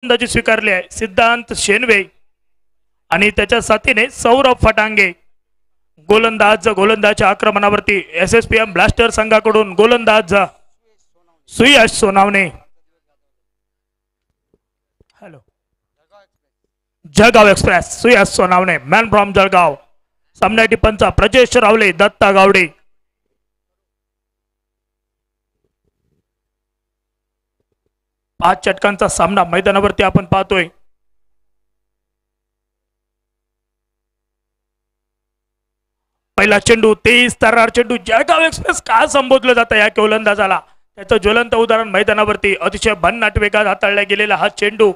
गोलंदाजी स्वीकारली आहे सिद्धांत शेनवे आणि त्याच्या साथीने सौरभ फटांगे. गोलंदाजच्या आक्रमणावरती SSPM ब्लास्टर संघाकडून गोलंदाज Suyash Sonawane. Hello Jalgaon express Suyash Sonawane man from Jalgaon. सामन्यासाठी पंच प्रजेश रावले दत्ता गावडे. पाच षटकांचा सामना मैदानावरती आपण पाहतोय. पहिला चेंडू 23 तरार चेंडू. जळगाव एक्सप्रेस का संबोधलं जातं या गोलंदाजाला त्याचं ज्वलंत उदाहरण मैदानावरती अतिशय भन्नाट वेगात हाताळला गेलेला हा चेंडू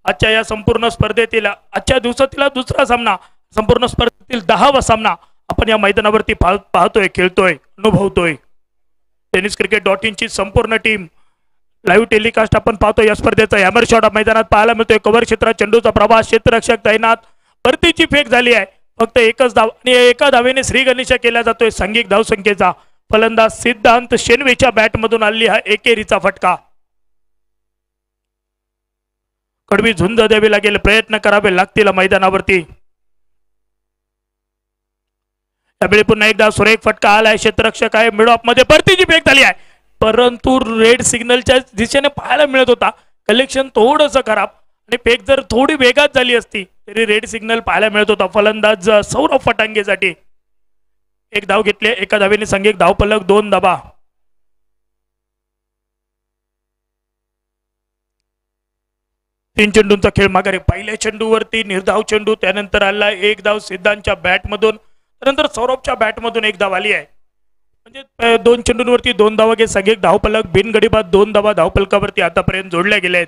आजच्या या संपूर्ण स्पर्धेतील आजच्या दिवसातील दुसरा सामना संपूर्ण स्पर्धेतील 10वा सामना आपण या मैदानावरती पाहतोय खेळतोय अनुभवतोय. tenniscricket.in ची संपूर्ण टीम लाईव्ह टेलिकास्ट आपण पाहतो. या स्पर्धेचा हॅमर शॉट मैदानात पाहायला मिळतोय. कव्हर क्षेत्रात चेंडूचा प्रवास क्षेत्ररक्षक तैनात. परतीची फेक झाली आहे फक्त एकच धाव आणि एका धावेने श्रीगणेशा केला जातोय सांघिक धावसंख्येचा. फलंदाज सिद्धांत शेनवेच्या बॅट मधून आली हा एकेरीचा फटका. कडवी झुंज द्यावी लागेल प्रयत्न करावे लागतील मैदानावरती. त्यावेळी पुन्हा एकदा सुरेख फटका आलाय क्षेत्ररक्षक आहे मिड ऑफ मध्ये परतीची फेक झाली आहे परंतु रेड सिग्नलच्या दिशेने पाहायला मिळत होता. कलेक्शन थोडंसं खराब आणि फेक जर थोडी वेगात झाली असती तरी रेड सिग्नल पाहायला मिळत होता. फलंदाज सौरभ फटांगेसाठी एक धाव घेतली एका धावेने सांघिक धावफलक 2 धावा. तीन चेंडूंचा खेळ माघारी. पहिल्या चेंडूवरती निर्धाव चेंडू त्यानंतर आला एक धाव सिद्धांतच्या बॅट मधून त्यानंतर सौरभच्या बॅट मधून एक धाव आली आहे. म्हणजे 2 चेंडूंवरती 2 धावा घेत सांघिक धावफलक बिनगडीबाद 2 धावा धावफलकावरती आतापर्यंत जोडल्या गेल्या आहेत.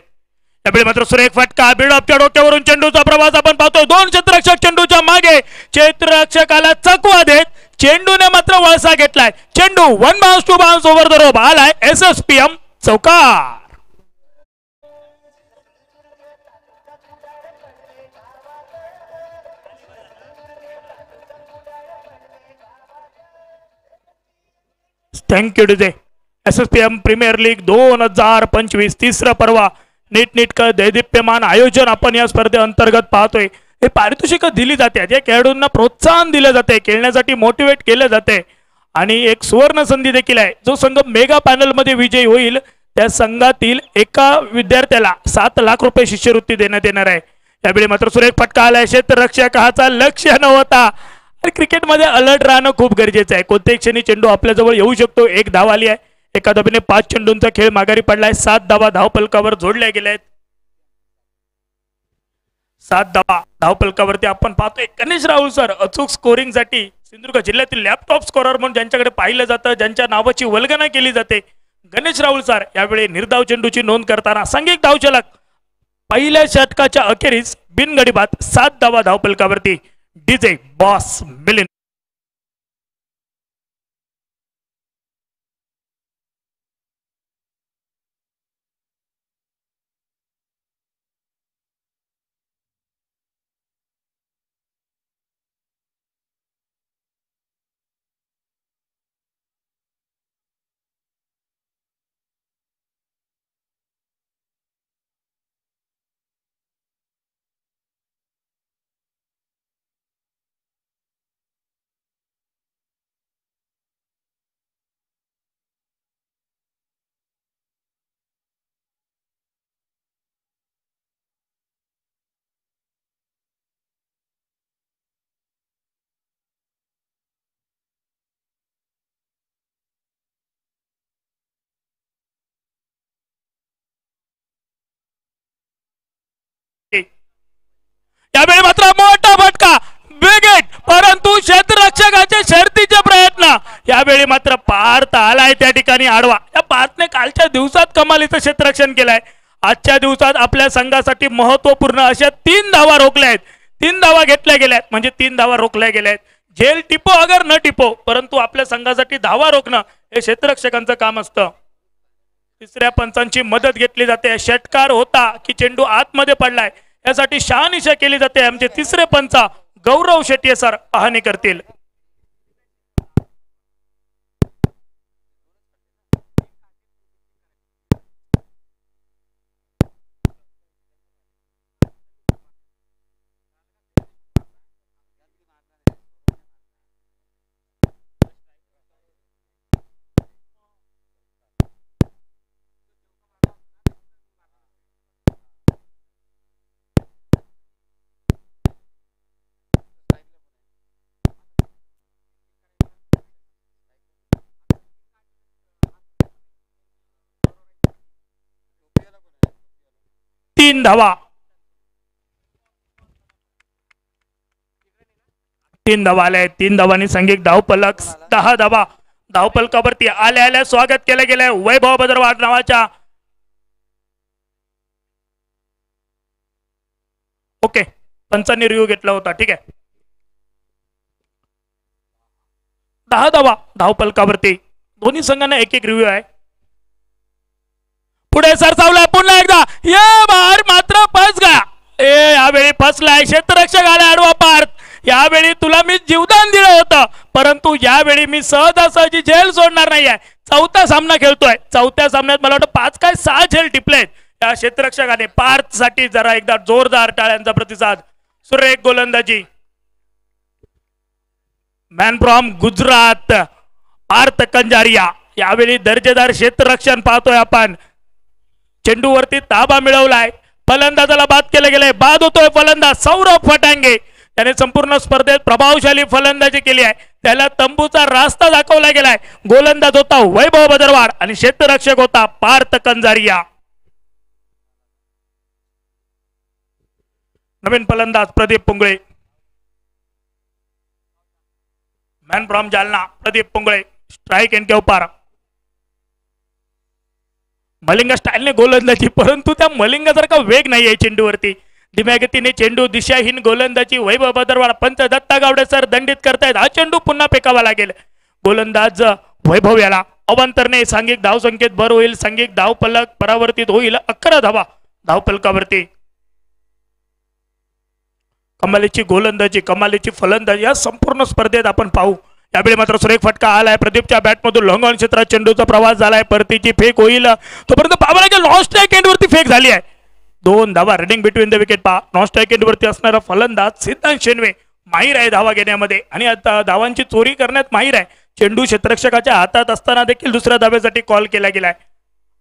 त्यावेळी मात्र सुरेख फटका बिल्डअपच्या डोक्यावरून चेंडूचा प्रवास आपण पाहतोय. 2 क्षेत्ररक्षक चेंडूच्या मागे क्षेत्ररक्षकाला चकवा देत चेंडूने मात्र वळसा घेतलाय. चेंडू 1 bounce 2 bounce over the rope आलाय SSPM चौकार. Thank you DJ. SSPM premier league 2025 तिसरा पर्वा नीटनेटकं दैदिप्यमान आयोजन आपण या स्पर्धेअंतर्गत पाहतोय. हे पारितोषिक दिली जाते या खेळाडूंना प्रोत्साहन दिले जाते खेळण्यासाठी मोटिवेट केले जाते आणि एक सुवर्ण संधी देखील आहे. जो संघ मेगा पॅनल मध्ये विजयी होईल त्या संघातील एका विद्यार्थ्याला 7 लाख रुपये शिष्यवृत्ती देण्यात येणार आहे. त्यावेळी मात्र सुरेख फटका आलाय क्षेत्ररक्षकाचा लक्ष नव्हता. क्रिकेटमध्ये अलर्ट राहणं खूप गरजेचं आहे. कोणत्याही क्षणी चेंडू आपल्या जवळ येऊ शकतो. एक धाव आली आहे. एका धावेने 5 चेंडूंचा खेळ माघारी पडलाय. 7 धावा धावफलकावर जोडल्या गेल्या आहेत. 7 धावा धावफलकावरती आपण पाहतोय. गणेश राहुल सर अचूक स्कोरिंग साठी सिंधुदुर्ग जिल्ह्यातील लॅपटॉप स्कोरर म्हणून ज्यांच्याकडे पाहिलं जातं ज्यांच्या नावाची वल्गना केली जाते गणेश राहुल सर यावेळी निर्धाव चेंडूची नोंद करताना सांघिक धावचलक पहिल्या षटकाच्या अखेरीस बिनगडीबाद 7 धावा धावफलकावरती डीजे बॉस मिलिंद. यावेळी मात्र मोठा फटका वेगेट परंतु क्षेत्ररक्षकाचे शर्तीचे प्रयत्न यावेळी मात्र पार्थ आलाय त्या ठिकाणी आडवा. या पार्थने कालच्या दिवसात कमालीचं क्षेत्ररक्षण केलंय. आजच्या दिवसात आपल्या संघासाठी महत्वपूर्ण अशा 3 धावा रोखल्या आहेत. 3 धावा घेतल्या गेल्यात म्हणजे 3 धावा रोखल्या गेल्या आहेत. झेल टिपो अगर न टिपो परंतु आपल्या संघासाठी धावा रोखणं हे क्षेत्ररक्षकांचं काम असतं. तिसऱ्या पंचांची मदत घेतली जाते. षटकार होता की चेंडू आतमध्ये पडलाय यासाठी शहानिशा केली जाते. आमचे तिसरे पंच गौरव शेट्टी सर पाहणी करतील. 3 धावा. 3 धावा आल्या. 3 धावांनी सांघिक धावफलक 10 धावा. धावफलकावरती आल्या आल्या स्वागत केलं गेलंय वैभव भद्रवाड नावाच्या. ओके, पंचांनी रिव्ह्यू घेतला होता. ठीक आहे. 10 धावा धावफलकावरती. दोन्ही संघांना एक एक रिव्ह्यू आहे. पुढे सरसावलाय पुन्हा एकदा. ये बाहेर मात्र फसगा. यावेळी फसलाय क्षेत्ररक्षक आला आडवा पार्थ. यावेळी तुला मी जीवदान दिलं होतं, परंतु यावेळी मी सहजासहजी झेल सोडणार नाहीये. चौथा सामना खेळतोय. चौथ्या सामन्यात मला वाटतं 5 काय 6 झेल टिपलेत या क्षेत्ररक्षकाने. पार्थ साठी जरा एकदा जोरदार टाळ्यांचा प्रतिसाद. सुरेख गोलंदाजी. Man from Gujarat Parth Kanjariya. यावेळी दर्जेदार क्षेत्ररक्षण पाहतोय आपण. चेंडूवरती ताबा मिळवलाय. फलंदाजाला बाद केलं गेलंय. बाद होतोय फलंदाज सौरभ फटांगे. त्याने संपूर्ण स्पर्धेत प्रभावशाली फलंदाजी केली आहे. त्याला तंबूचा रास्ता दाखवला गेलाय. गोलंदाज होता वैभव भद्रवाड आणि क्षेत्ररक्षक होता पार्थ कंजारिया. नवीन फलंदाज Pradeep Pungale. Man from Jalna Pradeep Pungale. Strike इनके ऊपर. मलिंगा स्टाईलने गोलंदाजी, परंतु त्या मलिंगासारखा वेग नाही आहे चेंडूवरती. धीम्यागतीने चेंडू दिशाहीन गोलंदाजी वैभव भद्रवाड. पंच दत्ता गावडे सर दंडित करतायत. हा चेंडू पुन्हा फेकावा लागेल. गोलंदाज वैभव याला अवांतरने सांघिक धाव संख्येत भर होईल. सांघिक धाव फलक परावर्तित होईल. 11 धावा धावफलकावरती. कमालीची गोलंदाजी, कमालीची फलंदाजी या संपूर्ण स्पर्धेत आपण पाहू. यावेळी मात्र सुरेख फटका आलाय. प्रदीपच्या बॅटमधून लॉंग क्षेत्रात चेंडूचा प्रवास झालाय. परतीची फेक होईल. तोपर्यंत पाहावं लागेल नॉन स्ट्राइक एंडवरती फेक झाली आहे. 2 धावा रनिंग बिटवीन द विकेट. पहा नॉन स्ट्राइक एंडवरती असणारा फलंदाज सिद्धांत शेनवे माहीर आहे धावा घेण्यामध्ये आणि आता धावांची चोरी करण्यात माहीर आहे. चेंडू क्षेत्ररक्षकाच्या हातात असताना देखील दुसऱ्या धाब्यासाठी कॉल केला गेलाय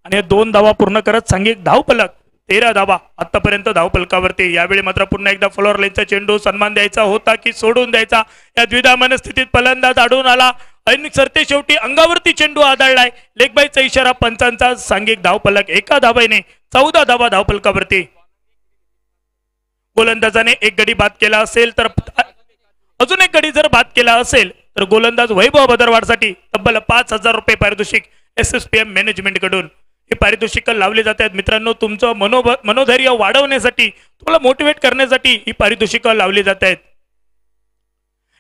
आणि 2 धावा पूर्ण करत सांघिक धावफलक 13 धावा आतापर्यंत धावफलकावरती. यावेळी मात्र पुन्हा एकदा फ्लोअर लाईनचा चेंडू सन्मान द्यायचा होता की सोडून द्यायचा या द्विधा मनस्थितीत फलंदाज आढळून आला. आणि सरते शेवटी अंगावरती चेंडू आदळलाय. लेगबाईचा इशारा पंचांचा. सांघिक धावफलक 1 धावेने 14 धावा धावफलकावरती. गोलंदाजाने एक गडी बाद केला असेल तर अजून एक गडी जर बाद केला असेल तर गोलंदाज वैभव भद्रवाडसाठी तब्बल 5,000 रुपये पारितोषिक SSPM मॅनेजमेंट कडून हे पारितोषिक लावले जात आहेत. मित्रांनो, तुमचं मनोधैर्य वाढवण्यासाठी, तुम्हाला मोटिवेट करण्यासाठी ही पारितोषिक लावली जात आहेत.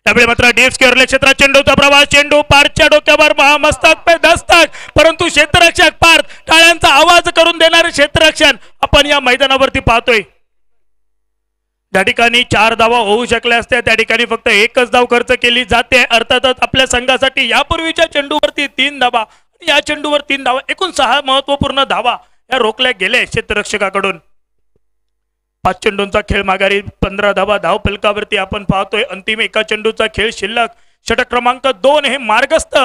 त्यावेळी मात्र डीप स्क्वेअर क्षेत्रात चेंडूचा प्रवास. चेंडू पार्थच्या डोक्यावर मस्तक पे दस्तक, परंतु क्षेत्ररक्षक पार्थ टाळ्यांचा आवाज करून देणारे क्षेत्ररक्षण आपण या मैदानावरती पाहतोय. त्या ठिकाणी 4 धावा होऊ शकल्या असत्या, त्या ठिकाणी फक्त 1च धाव खर्च केली जाते. अर्थातच आपल्या संघासाठी यापूर्वीच्या चेंडूवरती 3 धावा, या चेंडूवर 3 धावा, एकूण 6 महत्वपूर्ण धावा या रोखल्या गेल्या क्षेत्ररक्षकाकडून. 5 चेंडूंचा खेळ माघारी 15 धावा धावफलकावरती आपण पाहतोय. अंतिम एका चेंडूचा खेळ शिल्लक. षटक क्रमांक 2 हे मार्गस्थ.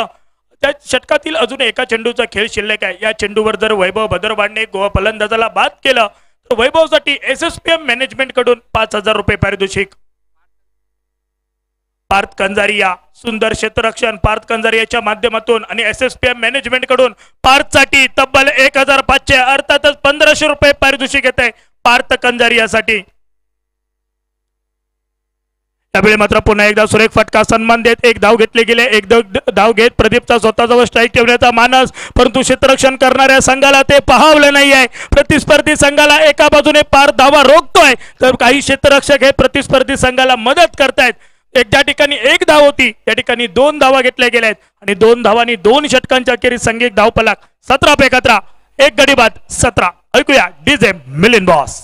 त्या षटकातील अजून एका चेंडूचा खेळ शिल्लक आहे. या चेंडूवर जर वैभव भद्रवाडने फलंदाजाला बाद केलं तर वैभवसाठी SSPM मॅनेजमेंट कडून 5,000 रुपये पारितोषिक. पार्थ कंजारिया सुंदर क्षेत्ररक्षण पार्थ कंजारियाच्या माध्यमातून आणि SSPM मॅनेजमेंट कडून पार्थसाठी तब्बल 1,500 अर्थातच 1,500 रुपये पारितोषिक येत आहे पार्थ कंजारियासाठी. त्यावेळी मात्र पुन्हा एकदा सुरेख फटका सन्मान देत 1 धाव घेतले गेले. 1 धाव घेत प्रदीपचा स्वतःजवळ स्ट्राईक ठेवण्याचा मानस, परंतु क्षेत्ररक्षण करणाऱ्या संघाला ते पाहावलं नाही आहे. प्रतिस्पर्धी संघाला एका बाजूने पार्थ धावा रोखतोय तर काही क्षेत्ररक्षक हे प्रतिस्पर्धी संघाला मदत करतायत. ज्या ठिकाणी 1 धाव होती त्या ठिकाणी 2 धावा घेतल्या गेल्या आहेत आणि 2 धावांनी 2 षटकांच्या अखेरीस संघिक धावफलक 17 पे 11, 1 गडी बाद 17. ऐकूया डीजे मिलिंद बॉस.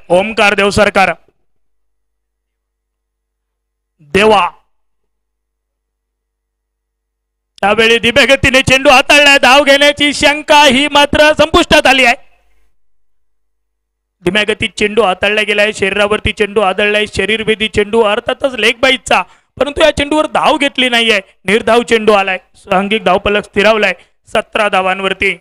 ओमकार देव सरकार देवा त्यावेळी धीम्या गतीने चेंडू हाताळलाय, धाव घेण्याची शंका ही मात्र संपुष्टात आली आहे. धीम्या गतीत चेंडू हाताळला गेलाय, शरीरावरती चेंडू आदळलाय, शरीरभेदी चेंडू अर्थातच लेग बाईचा, परंतु या चेंडूवर धाव घेतली नाहीये. निर्धाव चेंडू आलाय, सांघिक धावफलक स्थिरावलाय 17 धावांवरती.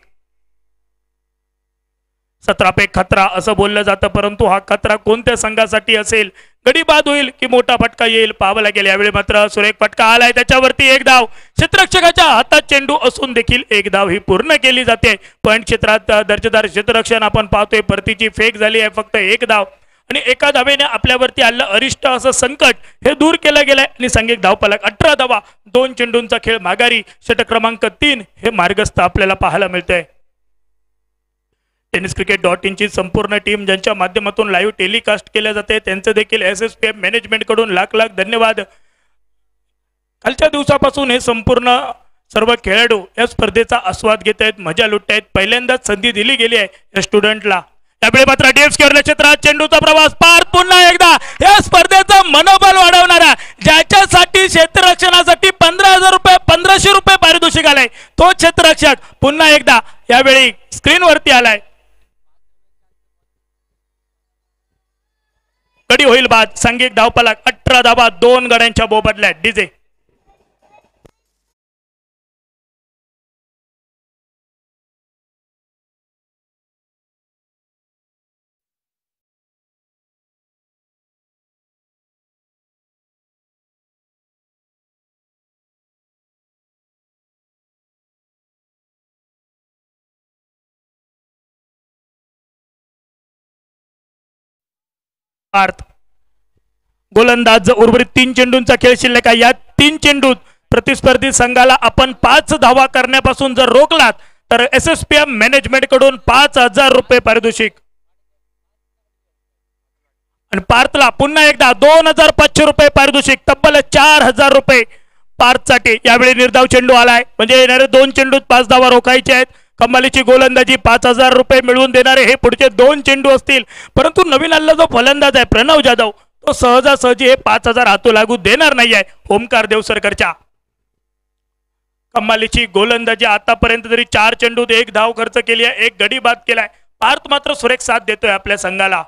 17 पे खतरा असं बोललं जातं, परंतु हा खतरा कोणत्या संघासाठी असेल, गडी बाद होईल की मोठा फटका येईल पाहावं लागेल. यावेळी मात्र सुरेख फटका आलाय, त्याच्यावरती एक धाव. क्षेत्ररक्षकाच्या हातात चेंडू असून देखील एक धाव ही पूर्ण केली जाते. पॉइंट क्षेत्रात दर्जेदार क्षेत्ररक्षण आपण पाहतोय, परतीची फेक झाली आहे, फक्त एक धाव आणि एका धावेने आपल्यावरती आलं अरिष्ट असं संकट हे दूर केलं गेलंय आणि सांघिक धावफलक 18 धावा, 2 चेंडूंचा खेळ माघारी. षटक क्रमांक 3 हे मार्गस्थ आपल्याला पाहायला मिळतंय. tenniscricket.in ची संपूर्ण टीम ज्यांच्या माध्यमातून लाईव्ह टेलिकास्ट केल्या जाते त्यांचे देखील SSPM मॅनेजमेंट कडून लाख लाख धन्यवाद. कालच्या दिवसापासून हे संपूर्ण सर्व खेळाडू या स्पर्धेचा आस्वाद घेत आहेत, मजा लुटत आहेत. पहिल्यांदाच संधी दिली गेली आहे या स्टुडंटला. त्यावेळी मात्र डीप स्क्वेअर क्षेत्रात चेंडूचा प्रवास पार. पुन्हा एकदा या स्पर्धेचं मनोबल वाढवणारा, ज्याच्यासाठी क्षेत्ररक्षणासाठी 15,000 रुपये 1,500 रुपये पारितोषिक आलाय, तो क्षेत्ररक्षक पुन्हा एकदा यावेळी स्क्रीनवरती आलाय. गडी होईल बाद. सांघिक धावफलक 18 धावा, 2 गड्यांच्या बोबडल्या. डीजे गोलंदाज उर्वरित 3 चेंडूंचा खेळ शिल्लक आहे. या 3 चेंडूत प्रतिस्पर्धी संघाला आपण 5 धावा करण्यापासून जर रोखलात तर SSPM मॅनेजमेंट कडून 5,000 रुपये पारितोषिक. आणि पार्थला पुन्हा एकदा 2,500 रुपये पारितोषिक, तब्बल 4,000 रुपये पार्थसाठी. यावेळी निर्धाव चेंडू आलाय, म्हणजे येणारे 2 चेंडूत 5 धावा रोखायचे आहेत. कमालीची गोलंदाजी 5,000 रुपये मिळवून देणारे हे पुढचे 2 चेंडू असतील. परंतु नवीन आलेला जो फलंदाज आहे प्रणव जाधव, तो सहजासहजी हे 5,000 हातू लागू देणार नाही आहे. ओमकार देवसरकरच्या कमालीची गोलंदाजी आतापर्यंत तरी 4 चेंडूत 1 धाव खर्च केली आहे, 1 गडी बाद केलाय. पार्थ मात्र सुरेख साथ देतोय आपल्या संघाला.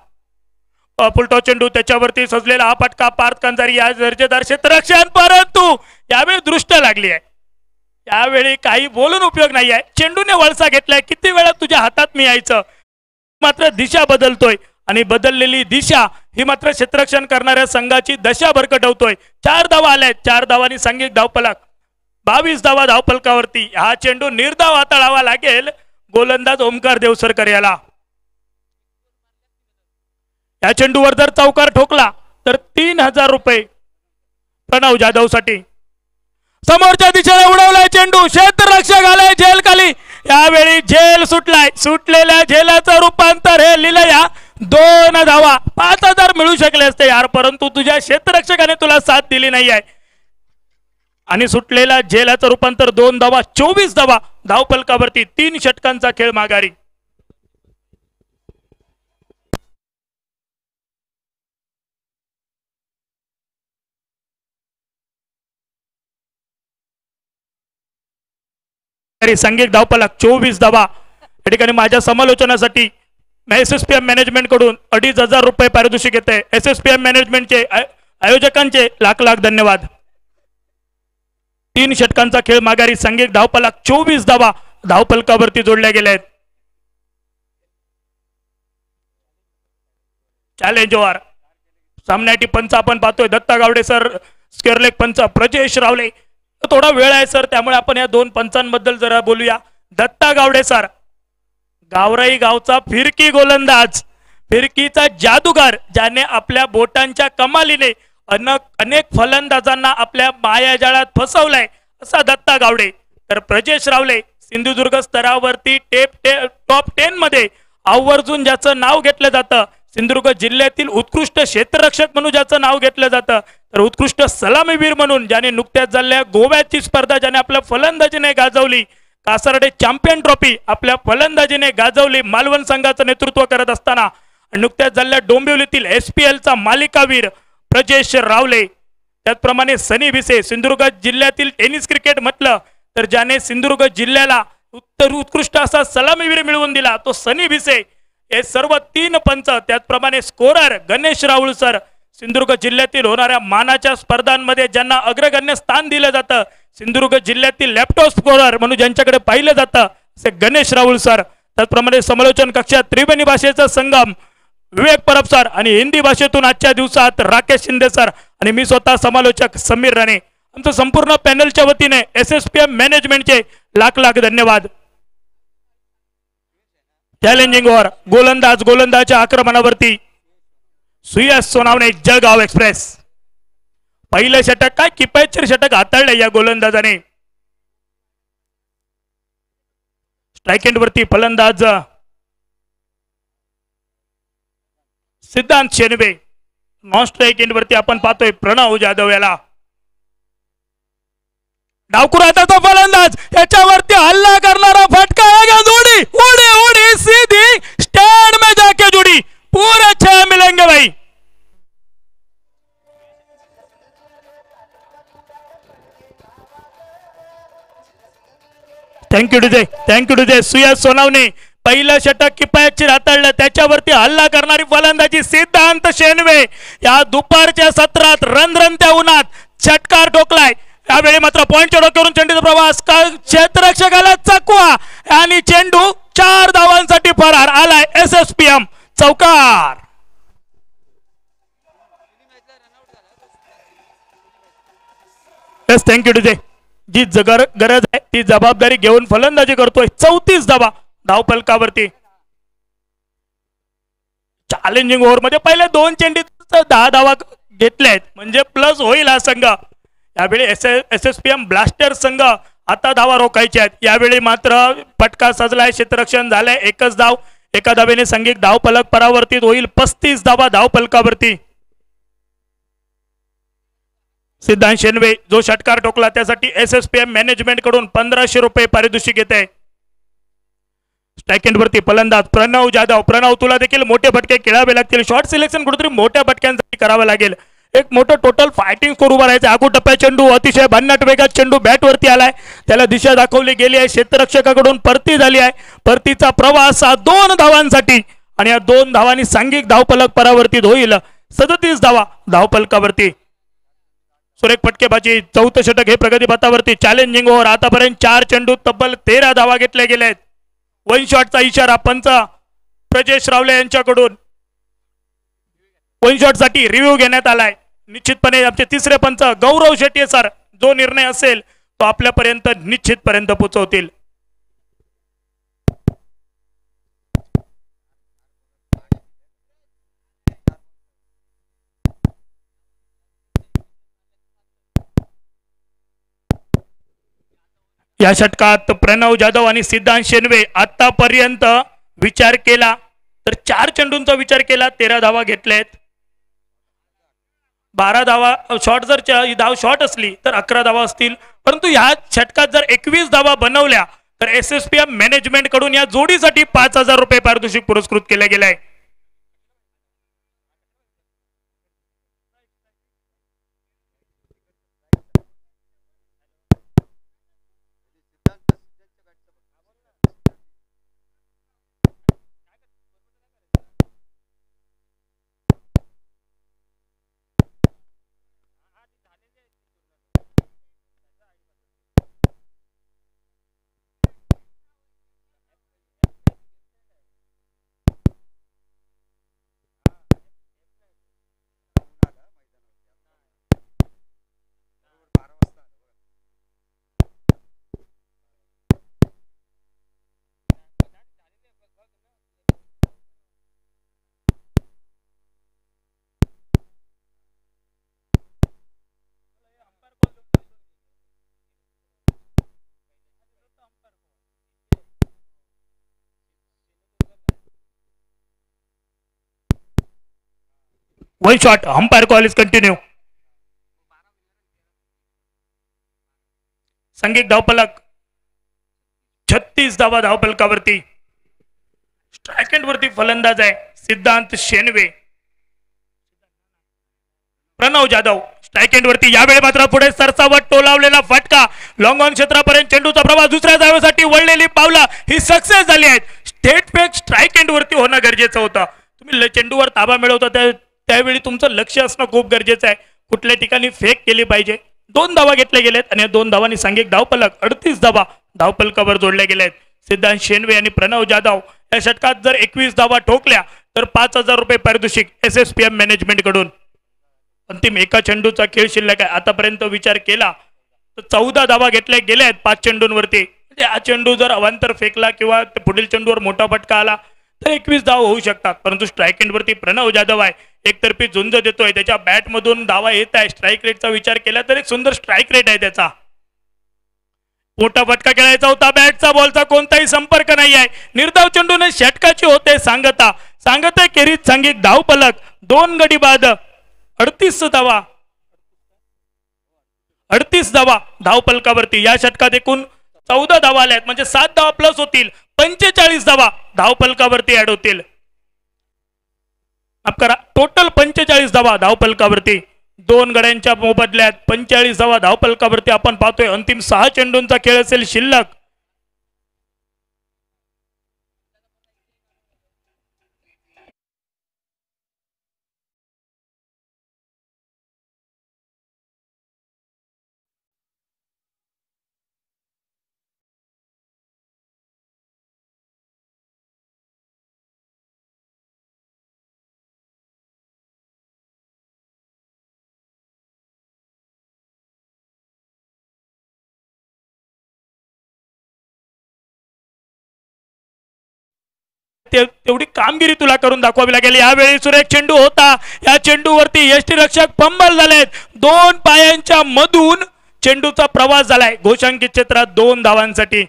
फुलटॉ चेंडू, त्याच्यावरती सजलेला हा फटका. पार्थ कंजारी या दर्जेदार क्षेत्ररक्षण, परंतु यावेळी दृष्ट लागली आहे. यावेळी काही बोलून उपयोग नाही आहे. चेंडूने वळसा घेतलाय, किती वेळा तुझ्या हातात मी यायचं. मात्र दिशा बदलतोय आणि बदललेली दिशा ही मात्र क्षेत्ररक्षण करणाऱ्या संघाची दशा भरकटवतोय. 4 धावा आल्यात, 4 धावांनी सांघिक धावफलक 22 धावा धावफलकावरती. हा चेंडू निर्धाव हाताळावा लागेल गोलंदाज ओमकार देवसरकर याला. या चेंडूवर जर चौकार ठोकला तर 3,000 रुपये प्रणव जाधव साठी. समोरच्या दिशेने उडवलाय चेंडू, क्षेत्ररक्षक आलाय झेल खाली. यावेळी झेल सुटलाय, सुटलेल्या झेलाचं रूपांतर हे लिलया. 2 धावा. 5,000 मिळू शकले असते यार, परंतु तुझ्या क्षेत्ररक्षकाने तुला साथ दिली नाही आहे आणि सुटलेल्या झेलाचं रूपांतर 2 धावा. 24 धावा धावफलकावरती. 3 षटकांचा खेळ माघारी. सांघिक धावफलक 24 धावा. या ठिकाणी माझ्या समालोचनासाठी SSPM मॅनेजमेंट कडून 2,500 रुपये पारितोषिक येते. SSPM मॅनेजमेंटचे आयोजकांचे लाख लाख धन्यवाद. 3 षटकांचा खेळ माघारी. सांघिक धावफलक 24 धावा धावफलकावरती जोडल्या गेल्या आहेत. Challenge over. सामन्याची पंच आपण पाहतोय Datta Gawade sir, square leg पंच प्रजेश रावले. थोडा वेळ आहे सर, त्यामुळे आपण या 2 पंचांबद्दल जरा बोलूया. दत्ता गावडे सर, गावराई गावचा फिरकी गोलंदाज, फिरकीचा जादूगार, ज्याने आपल्या बोटांच्या कमालीने अनेक फलंदाजांना आपल्या मायाजाळात फसवलंय, असा दत्ता गावडे. तर प्रजेश रावले सिंधुदुर्ग स्तरावरती टॉप 10 मध्ये आवर्जून ज्याचं नाव घेतलं जातं, सिंधुदुर्ग जिल्ह्यातील उत्कृष्ट क्षेत्ररक्षक म्हणून ज्याचं नाव घेतलं जातं, तर उत्कृष्ट सलामीवीर म्हणून ज्याने नुकत्याच झालेल्या गोव्याची स्पर्धा ज्याने आपल्या फलंदाजीने गाजवली, कासारडे चॅम्पियन ट्रॉफी आपल्या फलंदाजीने गाजवली मालवण संघाचं नेतृत्व करत असताना, नुकत्याच झालेल्या डोंबिवलीतील SPL चा मालिकावीर प्रजेश रावले. त्याचप्रमाणे सनी भिसे, सिंधुदुर्ग जिल्ह्यातील टेनिस क्रिकेट म्हटलं तर ज्याने सिंधुदुर्ग जिल्ह्याला उत्कृष्ट असा सलामीवीर मिळवून दिला तो सनी भिसे. हे सर्व 3 पंच, त्याचप्रमाणे स्कोरर गणेश राहुल सर. सिंधुदुर्ग जिल्ह्यातील होणाऱ्या मानाच्या स्पर्धांमध्ये ज्यांना अग्रगण्य स्थान दिलं जातं, सिंधुदुर्ग जिल्ह्यातील लॅपटॉप स्कोरर म्हणून ज्यांच्याकडे पाहिलं जातं असे गणेश राहुल सर. त्याचप्रमाणे समालोचन कक्षात त्रिभुनी भाषेचा संगम विवेक परब सर आणि हिंदी भाषेतून आजच्या दिवसात राकेश शिंदे सर आणि मी स्वतः समालोचक समीर राणे. आमचं संपूर्ण पॅनलच्या वतीने SSPM मॅनेजमेंटचे लाख लाख धन्यवाद. चॅलेंजिंग ओव्हर गोलंदाजच्या आक्रमणावरती सुयश सोनावणे जळगाव एक्सप्रेस. पहिलं षटक काय किफायतशीर षटक हाताळले या गोलंदाजाने. स्ट्राइक एंड वरती फलंदाज सिद्धांत शेनवे. नॉन स्ट्राइक एंड वरती आपण पाहतोय प्रणव जाधव याला. डावकुराचा फलंदाज याच्यावरती हल्ला करणारा फटका जोडी उडी उडी सीधी स्टैंड में जाके जुड़ी. पूरे 6 मिलेंगे भाई. Thank you DJ Suyash Sonawane. पहिलं षटक किफायतशीर हाताळलं, त्याच्यावरती हल्ला करणारी फलंदाजी सिद्धांत शेनवे. या दुपारच्या सत्रात रणरणत्या उन्हात षटकार ठोकलाय. यावेळी मात्र पॉइंटच्या डोक्यावरून चेंडूचा प्रवास क्षेत्ररक्षकाला चकवा आणि चेंडू 4 धावांसाठी फरार. आलाय SSPM चौकार. Yes thank you DJ. जी गरज आहे ती जबाबदारी घेऊन फलंदाजी करतोय. 34 धावा धावफलकावरती. चॅलेंजिंग ओव्हर मध्ये पहिले 2 चेंडूत 10 धावा घेतल्यात म्हणजे प्लस होईल हा संघ. यावेळी SSPM ब्लास्टर संघ आता धावा रोखायच्या आहेत. यावेळी मात्र फटका सजलाय, क्षेत्ररक्षण झालंय. 1च धाव, एका धावेने सांघिक धावफलक परावर्तित होईल. 35 धावा धावफलकावरती. सिद्धांत शेनवे जो षटकार ठोकला त्यासाठी SSPM मॅनेजमेंट कडून 1500 रुपये पारितोषिक येत आहे. स्ट्राइक एंड वरती फलंदाज प्रणव जाधव. प्रणव तुला देखील मोठे फटके खेळावे लागतील. शॉर्ट सिलेक्शन कुठेतरी मोठ्या फटक्यांसाठी करावं लागेल. एक मोठं टोटल फायटिंग स्कोर उभा राहायचं. आगू टप्प्या चेंडू अतिशय भन्नाट वेगात चेंडू बॅट वरती आलाय. त्याला दिशा दाखवली गेली आहे. क्षेत्ररक्षकाकडून परती झाली आहे. परतीचा प्रवास 2 धावांसाठी आणि या 2 धावांनी सांघिक धावफलक परावर्तित होईल. 37 धावा धावफलकावरती. सुरेख फटकेबाजी. 4थं षटक हे प्रगतीपथावरती. Challenging over. आतापर्यंत 4 चेंडू तब्बल 13 धावा घेतल्या गेल्या आहेत. 1 शॉटचा इशारा पंच प्रजेश रावले यांच्याकडून 1 शॉट साठी रिव्ह्यू घेण्यात आलाय. निश्चितपणे आमचे 3रे पंच गौरव शेट्टी सर जो निर्णय असेल तो आपल्यापर्यंत निश्चितपर्यंत पोहोचवतील. या षटकात प्रणव जाधव आणि सिद्धांत शेनवे आतापर्यंत विचार केला तर 4 चेंडूंचा विचार केला 13 धावा घेतल्यात. 12 धावा शॉट, जर धाव शॉट असली तर 11 धावा असतील. परंतु या षटकात जर 21 धावा बनवल्या तर SSPM मॅनेजमेंट कडून या जोडीसाठी 5000 रुपये पारितोषिक पुरस्कृत केले गेले आहे. One shot. Umpire call is continue. सांघिक धावफलक 36 धावा धावफलकावरती. स्ट्राइक एंड वरती फलंदाज आहे सिद्धांत शेनवे. प्रणव जाधव स्ट्राईक एंड वरती यावेळी मात्र पुढे सरसावट टोलावलेला फटका लॉंग ऑन क्षेत्रापर्यंत चेंडूचा प्रवास दुसऱ्या धावेसाठी वळलेली पावला ही सक्सेस झाली आहेत. स्टेट फेक स्ट्राईक एंड वरती होणं गरजेचं होतं. तुम्ही चेंडूवर ताबा मिळवता त्यावेळी तुमचं लक्ष असणं खूप गरजेचं आहे. कुठल्या ठिकाणी फेक केली पाहिजे. 2 धावा घेतल्या गेल्यात आणि 2 धावांनी सांघिक धावफलक 38 धावा धावफलकावर जोडल्या गेल्या आहेत. सिद्धांत शेनवे आणि प्रणव जाधव या षटकात जर 21 धावा ठोकल्या तर 5,000 रुपये पारितोषिक SSPM मॅनेजमेंट कडून. अंतिम एका चेंडूचा खेळ शिल्लक आहे. आतापर्यंत विचार केला तर 14 धावा घेतल्या गेल्या आहेत 5 चेंडूंवरती. म्हणजे हा चेंडू जर अवांतर फेकला किंवा पुढील चेंडूवर मोठा फटका आला तर 21 धावा होऊ शकतात. परंतु स्ट्राईक एंड वरती प्रणव जाधव आहे, एकतर्फी झुंज देतोय, त्याच्या बॅट मधून धावा येत आहे. स्ट्राईक रेटचा विचार केला तर एक सुंदर स्ट्राईक रेट आहे त्याचा. मोठा फटका खेळायचा होता, बॅटचा बॉलचा कोणताही संपर्क नाही आहे. निर्धाव चेंडूने षटकाची होते सांगता. सांगता केरीत सांघिक धावफलक 2 गडी बाद 38 धावा 38 धावा धावफलकावरती. या षटकात एकूण 14 धावा आल्यात म्हणजे 7 धावा प्लस होतील. 45 धावा धावफलकावरती ऍड होतील. टोटल 45 धावा धावफलकावरती. 2 गड्यांच्या मोबदल्यात 45 धावा धावफलकावरती आपण पाहतोय. अंतिम 6 चेंडूंचा खेळ असेल शिल्लक. तेवढी कामगिरी तुला करून दाखवावी लागेल. यावेळी सुरेख चेंडू होता. या चेंडूवरती यष्टीरक्षक फंबल झालेत. 2 पायांच्या मधून चेंडूचा प्रवास झालाय. घोषांकित क्षेत्रात 2 धावांसाठी.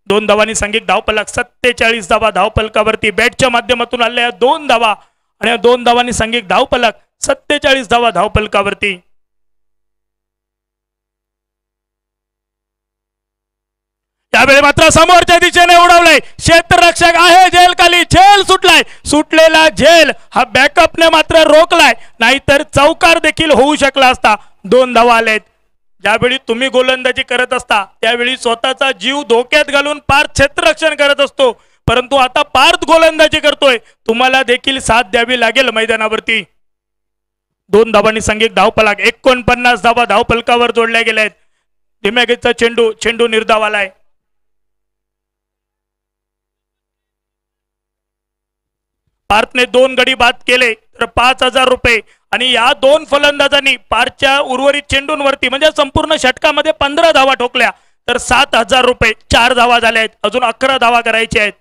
2 धावांनी सांघिक धावफलक 47 धावा धावफलकावरती. बॅटच्या माध्यमातून आल्या 2 धावा आणि 2 धावांनी सांघिक धावफलक 47 धावा धावफलकावरती. त्यावेळी मात्र समोरच्या दिशेने उडवलंय. क्षेत्ररक्षक आहे झेल खाली. झेल सुटलाय. सुटलेला झेल हा बॅकअपने मात्र रोखलाय, नाहीतर चौकार देखील होऊ शकला असता. 2 धावा आलेत. ज्यावेळी तुम्ही गोलंदाजी करत असता त्यावेळी स्वतःचा जीव धोक्यात घालून पार्थ क्षेत्ररक्षण करत असतो, परंतु आता पार्थ गोलंदाजी करतोय. तुम्हाला देखील साथ द्यावी लागेल मैदानावरती. 2 धावांनी सांघिक धावफलक 49 धावा धावफलकावर जोडल्या गेल्या आहेत. धीम्यागीचा चेंडू निर्धाव आलाय. पार्थने 2 गडी बाद केले तर 5,000 रुपये आणि या 2 फलंदाजांनी पारच्या उर्वरित चेंडूंवरती म्हणजे संपूर्ण षटकामध्ये 15 धावा ठोकल्या तर 7,000 रुपये. 4 धावा झाल्या आहेत. अजून 11 धावा करायच्या आहेत.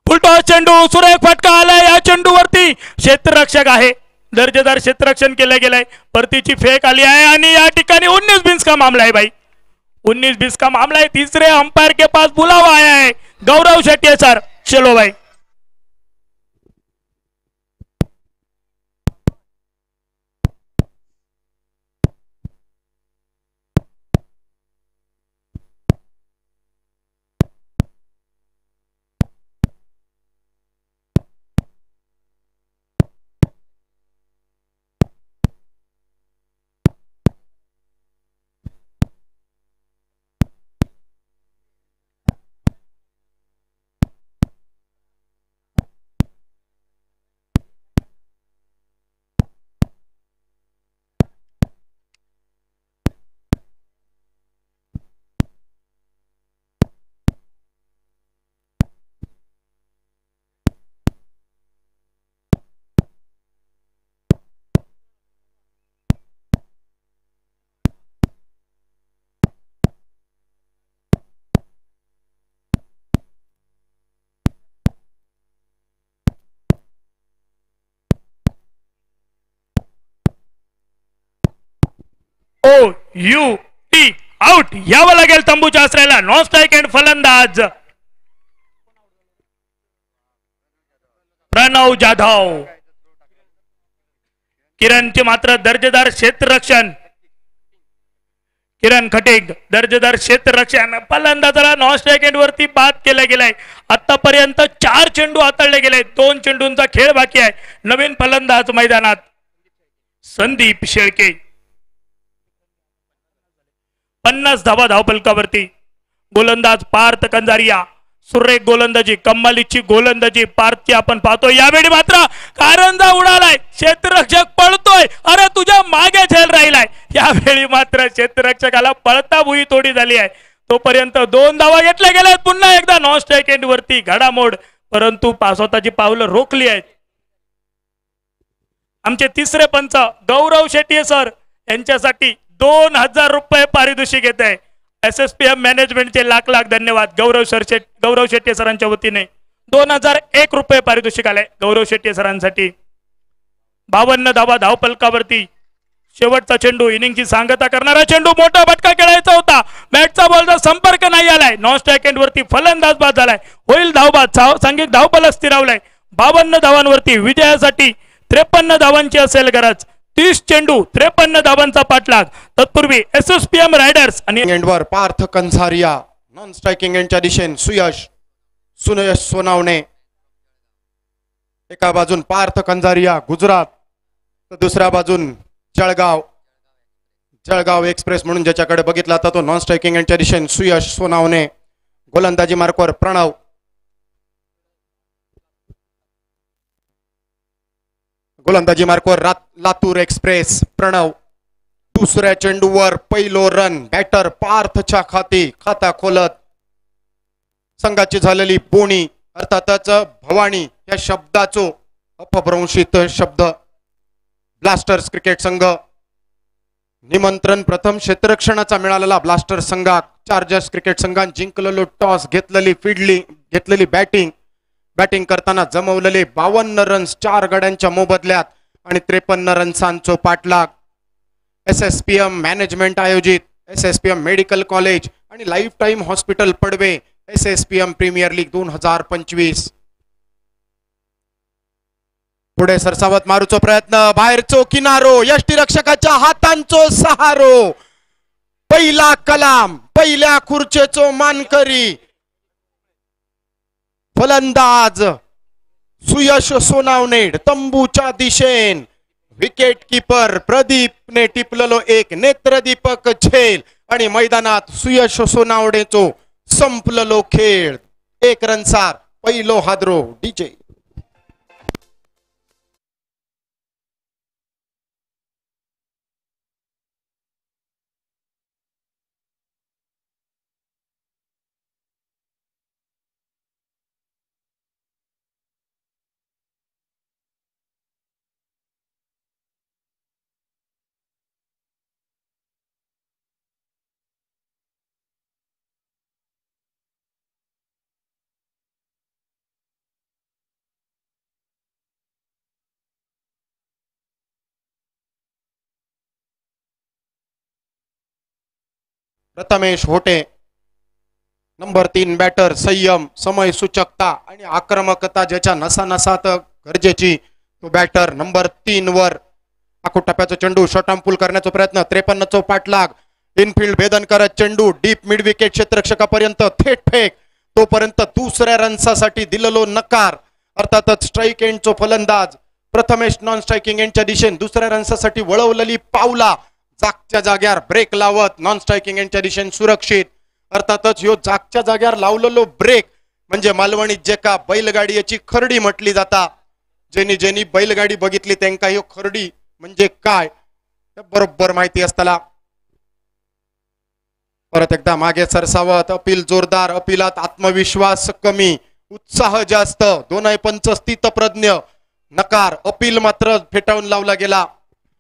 फुलटॉस चेंडू सुरेख फटका आलाय. या चेंडूवरती क्षेत्ररक्षक आहे. दर्जेदार क्षेत्ररक्षण केलं गेलंय. परतीची फेक आली आहे आणि या ठिकाणी 19 बीन्स का मामला है भाई. 19 बीन्स का मामला है. तीसरे अंपायर के पास बुलावा आया है. गौरव शेट्टी सर. चलो भाई. OUT out. यावं लागेल तंबूच्या आश्रयाला. नॉन स्ट्राईक एंड फलंदाज प्रणव जाधव. किरणचे मात्र दर्जेदार क्षेत्ररक्षण. किरण खटिक दर्जेदार क्षेत्ररक्षण. फलंदाजाला नॉन स्ट्राईक एंड वरती बाद केला गेलाय. आतापर्यंत 4 चेंडू हाताळले गेले. 2 चेंडूंचा खेळ बाकी आहे. नवीन फलंदाज मैदानात. संदीप शेळके 50 धावा धावफलकावरती. गोलंदाज पार्थ कंजारिया सुरेख गोलंदाजी, कम्मालीची गोलंदाजी पार्थची आपण पाहतो. यावेळी मात्र कारंजा उडालाय, क्षेत्ररक्षक पळतोय, अरे तुझ्या मागे झेल राहिलाय. यावेळी मात्र क्षेत्ररक्षकाला पळता भुई तोडी झाली आहे. तोपर्यंत 2 धावा घेतल्या गेल्यात. पुन्हा एकदा नॉन स्ट्राईक एंड वरती घडामोड, परंतु स्वतःची पावलं रोखली आहेत. आमचे तिसरे पंच गौरव शेट्टी सर यांच्यासाठी 2000 रुपये पारितोषिक येत आहे. SSPM मॅनेजमेंटचे लाख लाख धन्यवाद. गौरव शेट्टी सरांच्या वतीने 2001 रुपये पारितोषिक आले गौरव शेट्टी सरांसाठी. 52 धावा धावफलकावरती. शेवटचा चेंडू, इनिंगची सांगता करणारा चेंडू, मोठा फटका खेळायचा होता, बॅटचा बॉलचा संपर्क नाही आलाय. नॉन स्ट्राईक एंड वरती फलंदाज बाद झालाय. होईल धावबाद, सांघिक धावफलक स्थिरावलाय. 52 धावांवरती विजयासाठी 53 धावांची असेल गरज. 30 चेंडू 53 धावांचा पाठलाग. तत्पूर्वी SSPM रायडर्स आणि एंडवर पार्थ कंझारिया, नॉन स्ट्रायकिंग एंडच्या दिशेने सुयश सोनावणे. एका बाजून पार्थ कंझारिया गुजरात, तर दुसऱ्या बाजून जळगाव एक्सप्रेस म्हणून ज्याच्याकडे बघितला जातो तो नॉन स्ट्रायकिंग एंडच्या दिशेने सुयश सोनावणे. गोलंदाजी मार्कवर प्रणव. गोलंदाजी मार्कवर लातूर एक्सप्रेस प्रणव. दुसऱ्या चेंडूवर पहिलो रन बॅटर पार्थच्या खाता खोलत. संघाची झालेली बोणी, अर्थातच भवानी या शब्दाचो अपभ्रंशित शब्द. ब्लास्टर्स क्रिकेट संघ निमंत्रण प्रथम क्षेत्ररक्षणाचा मिळालेला ब्लास्टर संघात. चार्जर्स क्रिकेट संघाने जिंकलेलो टॉस, घेतलेली बॅटिंग करताना जमवलेले 52 रन्स 4 गड्यांच्या मोबदल्यात आणि 53 रन्सांचो पाठलाग. SSPM मॅनेजमेंट आयोजित SSPM मेडिकल कॉलेज आणि lifetime hospital Padave SSPM premier league 2025. पुढे सरसावत मारूचो प्रयत्न, बाहेरचो किनारो, यष्टीरक्षकाच्या हातांचो सहारो. पहिला कलाम, पहिल्या खुर्चेचो मानकरी फलंदाज सुयश सोनावणे तंबूच्या दिशेन. विकेट किपर प्रदीपने टिपलेलो एक नेत्रदीपक झेल आणि मैदानात सुयश सोनावणेचो संपलेलो खेळ. 1 रनसार पहिलो हादरो. डीजे प्रथमेश होटे. नंबर 3 बॅटर संयम, समय सूचकता आणि आक्रमकता ज्याच्या नसानसात गरजेची तो बॅटर नंबर 3 वर. आखूट टप्प्याचा चेंडू शॉर्ट पूल करण्याचा प्रयत्न, 53 चो पाठलाग. इनफिल्ड भेदन करत चेंडू डीप मिड विकेट क्षेत्ररक्षकापर्यंत थेट फेक. तोपर्यंत दुसऱ्या रन्सासाठी दिलेलो नकार. अर्थातच स्ट्राईक एंडचो फलंदाज प्रथमेश नॉन स्ट्रायकिंग एंडच्या दिशेने दुसऱ्या रन्सासाठी वळवलेली पावला. जागच्या जाग्यावर ब्रेक लावत नॉन स्ट्रायकिंग एंडच्या दिशेने सुरक्षित. अर्थातच ह्यो जागच्या जाग्यावर लावलेलो ब्रेक म्हणजे मालवणीत जे का बैलगाडी याची खरडी म्हटली जाता. ज्यांनी बैलगाडी बघितली त्यांका ह्यो खरडी म्हणजे काय बरोबर माहिती असताना. परत एकदा मागे सरसावत. अपील जोरदार, अपिलात आत्मविश्वास कमी, उत्साह जास्त. दोनही पंच स्थितप्रज्ञ. नकार. अपील मात्र फेटाळून लावला गेला.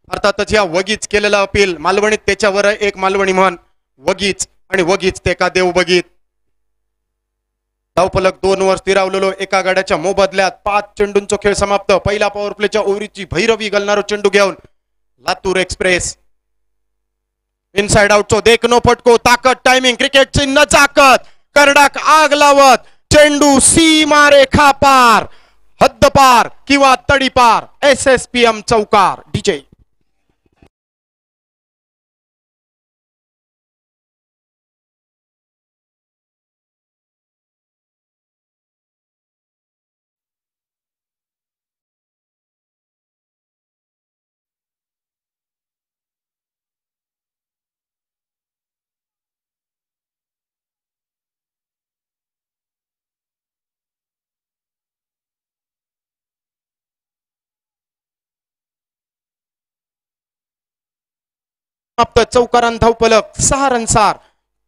अर्थातच या वगीच केलेला अपील. मालवणीत त्याच्यावर एक मालवणी म्हण वगीच, आणि वगीच ते का देव बघित. धावफलक 2 वर स्थिरावलेलो एका गाड्याच्या मोबदल्यात 5 चेंडूंचा खेळ समाप्त. पहिला पॉवर प्लेच्या ओव्हरची भैरवी गलणारो चेंडू घेऊन लातूर एक्सप्रेस. इनसाइड आउटचो देखनो फटको, ताकद, टायमिंग, क्रिकेटची नजाकत. करडाक आग लावत चेंडू सीमा रेखा पार, हद्दपार किंवा तडीपार. SSPM चौकार. डीजे समाप्त. चौकारान धावफलक 6 रनसार.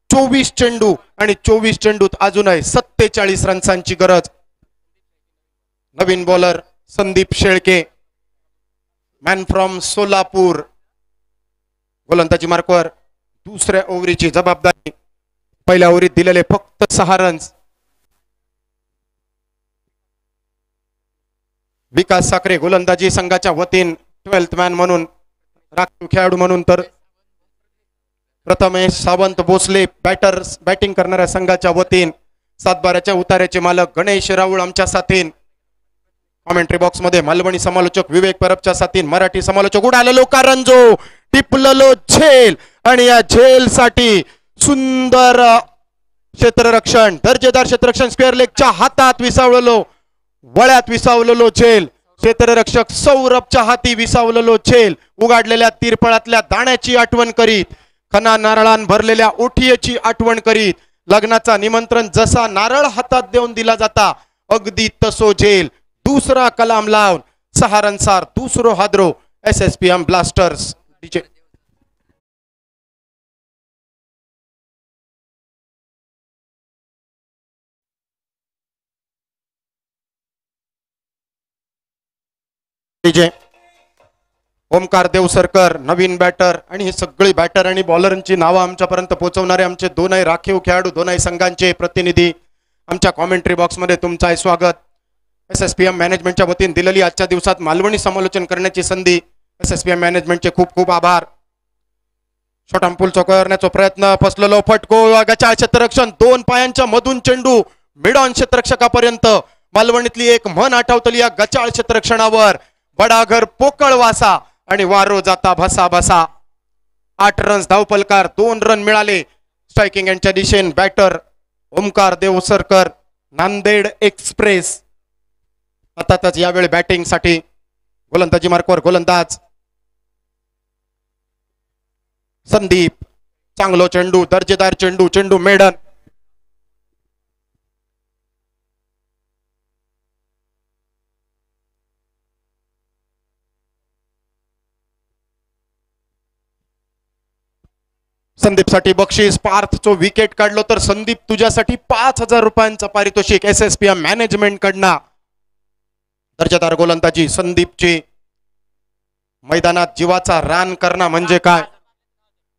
24 चेंडू आणि 24 चेंडूत अजूनही 47 रन्सांची गरज. नवीन bowler Sandeep Shelke, man from Solapur, गोलंदाजी मार्कवर. दुसऱ्या ओव्हरीची जबाबदारी. पहिल्या ओव्हरीत दिलेले फक्त 6 रन्स. विकास साखरे गोलंदाजी संघाच्या वतीन 12th मॅन म्हणून, राखीव खेळाडू म्हणून, तर प्रथमेश सावंत भोसले बॅटिंग करणाऱ्या संघाच्या वतीन. सातबाऱ्याच्या उतार्याचे मालक गणेश राऊळ आमच्या साथीन. कॉमेंट्री बॉक्स मध्ये मालवणी समालोचक विवेक परबच्या साथीन. मराठी समालोचक उडालेलो कारंजो, टिपलेलो झेल आणि या झेल साठी सुंदर क्षेत्ररक्षण, दर्जेदार क्षेत्ररक्षण. स्क्वेअर लेगच्या हातात विसावलेलो, वळ्यात विसावलेलो झेल. क्षेत्ररक्षक सौरभच्या हाती विसावलेलो झेल उगाडलेल्या तिरपळातल्या दाण्याची आठवण करीत, खना नारळान भरलेल्या ओठीयेची आठवण करीत. लग्नाचा निमंत्रण जसा नारळ हातात देऊन दिला जाता, अगदी तसो झेल. दुसरा कलाम लावून 6 रनसार. दुसरो हादरो SSPM blasters. DJ Omkar Deosarkar नवीन बॅटर. आणि हे सगळी बॅटर आणि बॉलरांची नावं आमच्यापर्यंत पोहोचवणारे आमचे दोनही राखीव खेळाडू, दोनही संघांचे प्रतिनिधी आमच्या कॉमेंट्री बॉक्स मध्ये तुमचं आहे स्वागत. SSPM मॅनेजमेंटच्या वतीने दिलेली आजच्या दिवसात मालवणी समालोचन करण्याची संधी SSPM मॅनेजमेंटचे खूप खूप आभार. शॉर्ट अंपूल चौकारण्याचा प्रयत्न, फसलेलो फटको, गचाळ क्षेत्ररक्षण, 2 पायांच्या मधून चेंडू मिड ऑन क्षेत्ररक्षकापर्यंत. मालवणीतली एक म्हण आठवतली या गचाळ क्षेत्ररक्षणावर, बडा घर पोकळ वासा आणि वारो जाता भसा भसा. 8 रन्स धावफलकार, 2 रन मिळाले. स्ट्रायकिंग एंडच्या दिशेने बॅटर ओमकार देवसरकर, नांदेड एक्सप्रेस. आताच यावेळी बॅटिंग साठी गोलंदाजी मार्कवर गोलंदाज संदीप. चांगलो चेंडू, दर्जेदार चेंडू, चेंडू मेडन. संदीप साठी बक्षीस. पार्थचो विकेट काढलो तर संदीप तुझ्यासाठी 5,000 रुपयांचं पारितोषिक SSPM मॅनेजमेंट कडनं. दर्जेदार गोलंदाजी संदीपची. मैदानात जीवाचा रान करणं म्हणजे काय,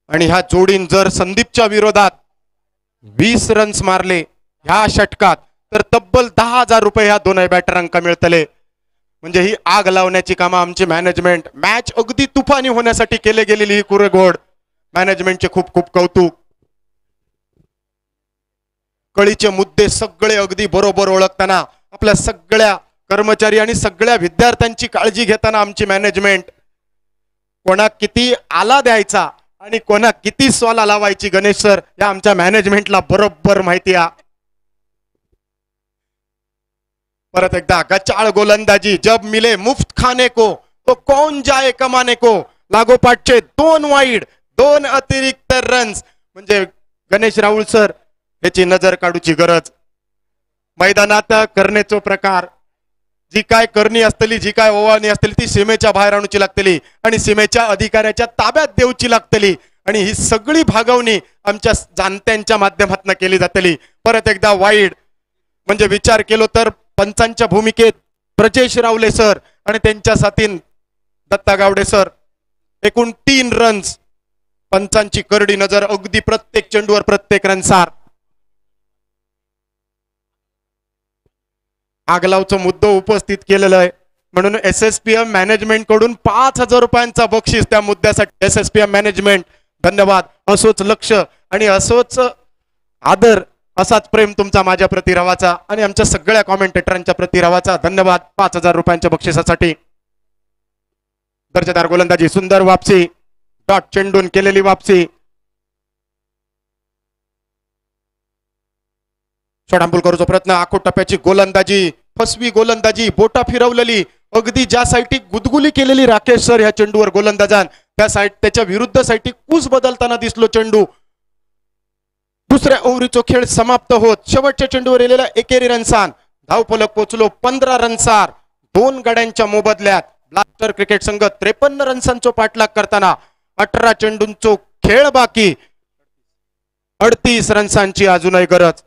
आणि ह्या जोडीन जर संदीपच्या विरोधात 20 रन्स मारले ह्या षटकात तर तब्बल 10,000 रुपये ह्या दोनही बॅटरांका मिळतले. म्हणजे ही आग लावण्याची कामं आमची मॅनेजमेंट. मॅच अगदी तुफानी होण्यासाठी केले गेलेली ही कुरेघोड. मॅनेजमेंटचे खूप खूप कौतुक. कळीचे मुद्दे सगळे अगदी बरोबर ओळखताना, आपल्या सगळ्या कर्मचारी आणि सगळ्या विद्यार्थ्यांची काळजी घेताना आमची मॅनेजमेंट. कोणा किती आला द्यायचा आणि कोणा किती स्वाला लावायची गणेश सर या आमच्या मॅनेजमेंटला बरोबर माहिती आहे. परत एकदा गचाळ गोलंदाजी. जब मिले मुफ्त खाने को तो कौन जाए कमाने को. लागोपाठचे 2 वाईड, 2 अतिरिक्त रन्स. म्हणजे गणेश राहुल सर याची नजर काढूची गरज. मैदानात करण्याचो प्रकार, जी काय करणी असतली, जी काय ओवाळणी असतली ती सीमेच्या बाहेर आणूची लागतली आणि सीमेच्या अधिकाऱ्याच्या ताब्यात देऊची लागतली. आणि ही सगळी भागवणी आमच्या जाणत्यांच्या माध्यमातून केली जातली. परत एकदा वाईड. म्हणजे विचार केलो तर पंचांच्या भूमिकेत ब्रजेश रावले सर आणि त्यांच्या साथीन दत्ता गावडे सर. एकूण 3 रन्स. पंचांची करडी नजर अगदी प्रत्येक चेंडूवर, प्रत्येक रनसार. आगलावचा मुद्दा उपस्थित केलेला आहे म्हणून SSPM मॅनेजमेंट कडून 5,000 रुपयांचा बक्षीस त्या मुद्द्यासाठी. SSPM मॅनेजमेंट धन्यवाद. असोच लक्ष आणि असोच आदर, असाच प्रेम तुमचा माझ्या प्रति रावाचा आणि आमच्या सगळ्या कॉमेंटेटरांच्या प्रति रावाचा. धन्यवाद 5,000 रुपयांच्या बक्षिसासाठी. दर्जेदार गोलंदाजी, सुंदर वापसी, डॉट चेंडून केलेली वापसी. शॉर्ट करूचा प्रयत्न, आखो टप्प्याची गोलंदाजी, फसवी गोलंदाजी, बोटा फिरवलेली, अगदी ज्या साईटी गुदगुली केलेली राकेश सर ह्या चेंडूवर गोलंदाजान, त्या साईट त्याच्या विरुद्ध साईटी कूस बदलताना दिसलो चेंडू. दुसऱ्या ओव्हरीचो खेळ समाप्त होत शेवटच्या चेंडूवर येलेल्या एकेरी रनसान धावफलक पोहोचलो 15 रनसार. 2 गड्यांच्या मोबदल्यात ब्लास्टर क्रिकेट संघ 53 रन्सांचा पाठलाग करताना 18 चेंडूंचो खेळ बाकी, 38 रन्सांची अजूनही गरज.